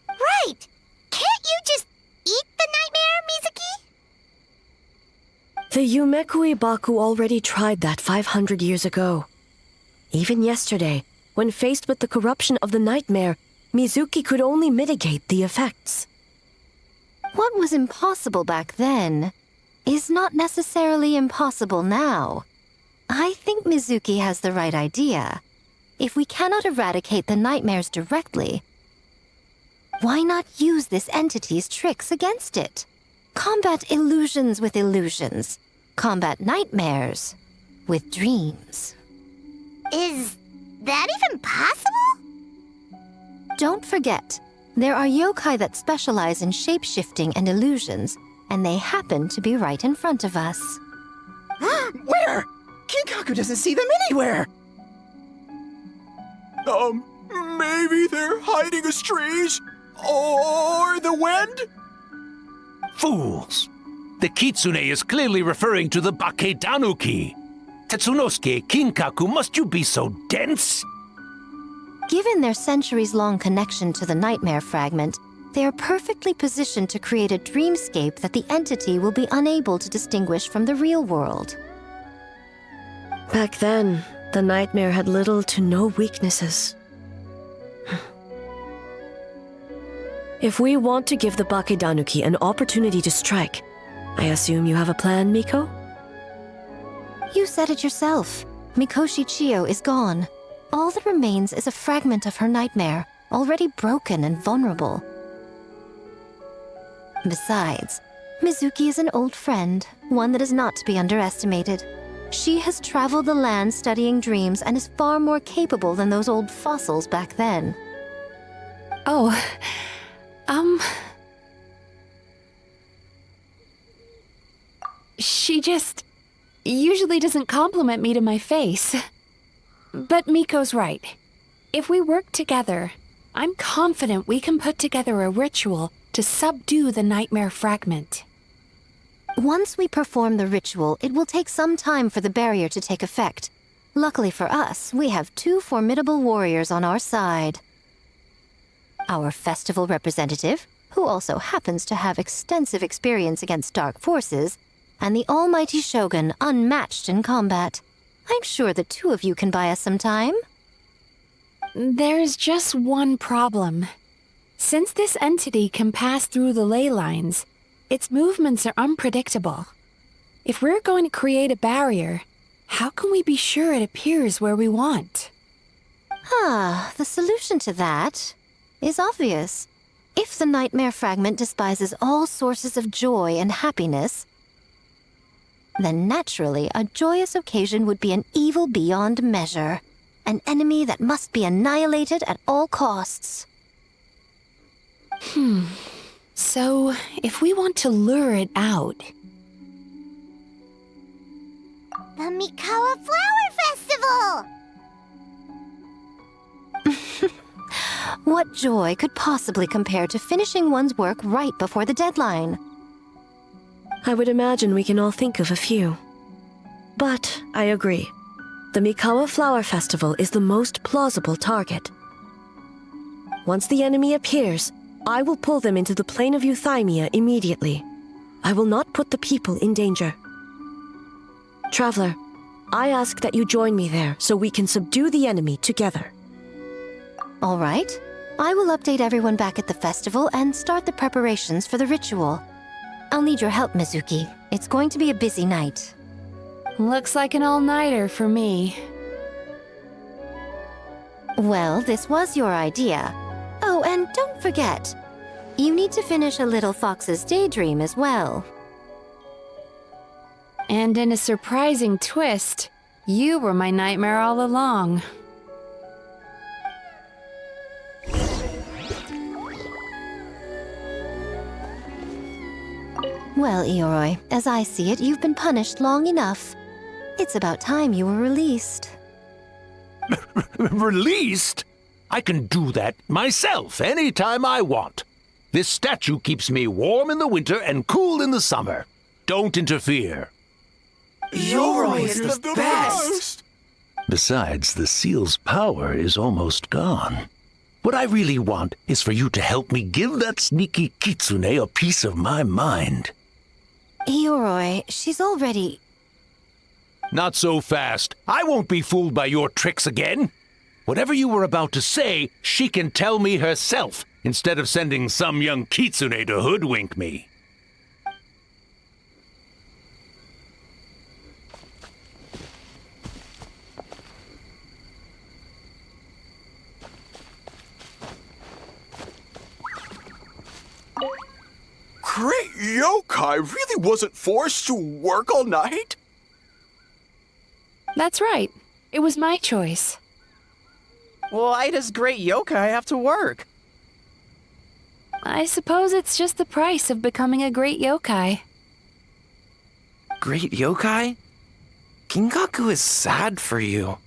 Right! Can't you just eat the nightmare, Mizuki? The Yumekui Baku already tried that 500 years ago. Even yesterday, when faced with the corruption of the nightmare, Mizuki could only mitigate the effects. What was impossible back then is not necessarily impossible now. I think Mizuki has the right idea. If we cannot eradicate the nightmares directly, why not use this entity's tricks against it? Combat illusions with illusions. Combat nightmares with dreams. Is that even possible? Don't forget, there are yokai that specialize in shape-shifting and illusions, and they happen to be right in front of us. Where? Kinkaku doesn't see them anywhere! Maybe they're hiding as trees? Or the wind? Fools! The kitsune is clearly referring to the Bakedanuki. Tetsunosuke, Kinkaku, must you be so dense? Given their centuries-long connection to the nightmare fragment, they are perfectly positioned to create a dreamscape that the entity will be unable to distinguish from the real world. Back then, the nightmare had little to no weaknesses. If we want to give the Bakedanuki an opportunity to strike, I assume you have a plan, Miko? You said it yourself. Mikoshi Chiyo is gone. All that remains is a fragment of her nightmare, already broken and vulnerable. Besides, Mizuki is an old friend, one that is not to be underestimated. She has traveled the land studying dreams and is far more capable than those old fossils back then. Oh, She just usually doesn't compliment me to my face. But Miko's right. If we work together, I'm confident we can put together a ritual to subdue the nightmare fragment. Once we perform the ritual, it will take some time for the barrier to take effect. Luckily for us, we have two formidable warriors on our side. Our festival representative, who also happens to have extensive experience against dark forces, and the almighty Shogun, unmatched in combat. I'm sure the two of you can buy us some time. There's just one problem. Since this entity can pass through the ley lines, its movements are unpredictable. If we're going to create a barrier, how can we be sure it appears where we want? The solution to that is obvious. If the nightmare fragment despises all sources of joy and happiness, then naturally a joyous occasion would be an evil beyond measure, an enemy that must be annihilated at all costs. So, if we want to lure it out... The Mikawa Flower Festival! What joy could possibly compare to finishing one's work right before the deadline? I would imagine we can all think of a few. But I agree. The Mikawa Flower Festival is the most plausible target. Once the enemy appears, I will pull them into the plane of Euthymia immediately. I will not put the people in danger. Traveler, I ask that you join me there so we can subdue the enemy together. All right. I will update everyone back at the festival and start the preparations for the ritual. I'll need your help, Mizuki. It's going to be a busy night. Looks like an all-nighter for me. Well, this was your idea. Oh, and don't forget, you need to finish A Little Fox's Daydream as well. And in a surprising twist, you were my nightmare all along. Well, Ioroi, as I see it, you've been punished long enough. It's about time you were released. Released? I can do that myself anytime I want. This statue keeps me warm in the winter and cool in the summer. Don't interfere. Ioroi is the best! Besides, the seal's power is almost gone. What I really want is for you to help me give that sneaky kitsune a piece of my mind. Ioroi, she's already... Not so fast. I won't be fooled by your tricks again. Whatever you were about to say, she can tell me herself, instead of sending some young kitsune to hoodwink me. Great yokai really wasn't forced to work all night? That's right. It was my choice. Why does Great Yokai have to work? I suppose it's just the price of becoming a great yokai. Great yokai? Gingaku is sad for you.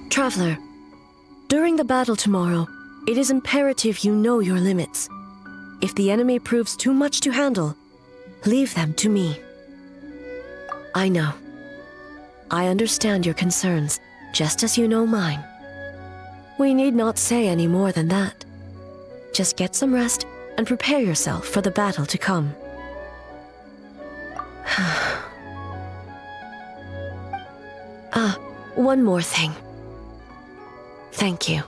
Traveler, during the battle tomorrow, it is imperative you know your limits. If the enemy proves too much to handle, leave them to me. I know. I understand your concerns, just as you know mine. We need not say any more than that. Just get some rest and prepare yourself for the battle to come. One more thing. Thank you.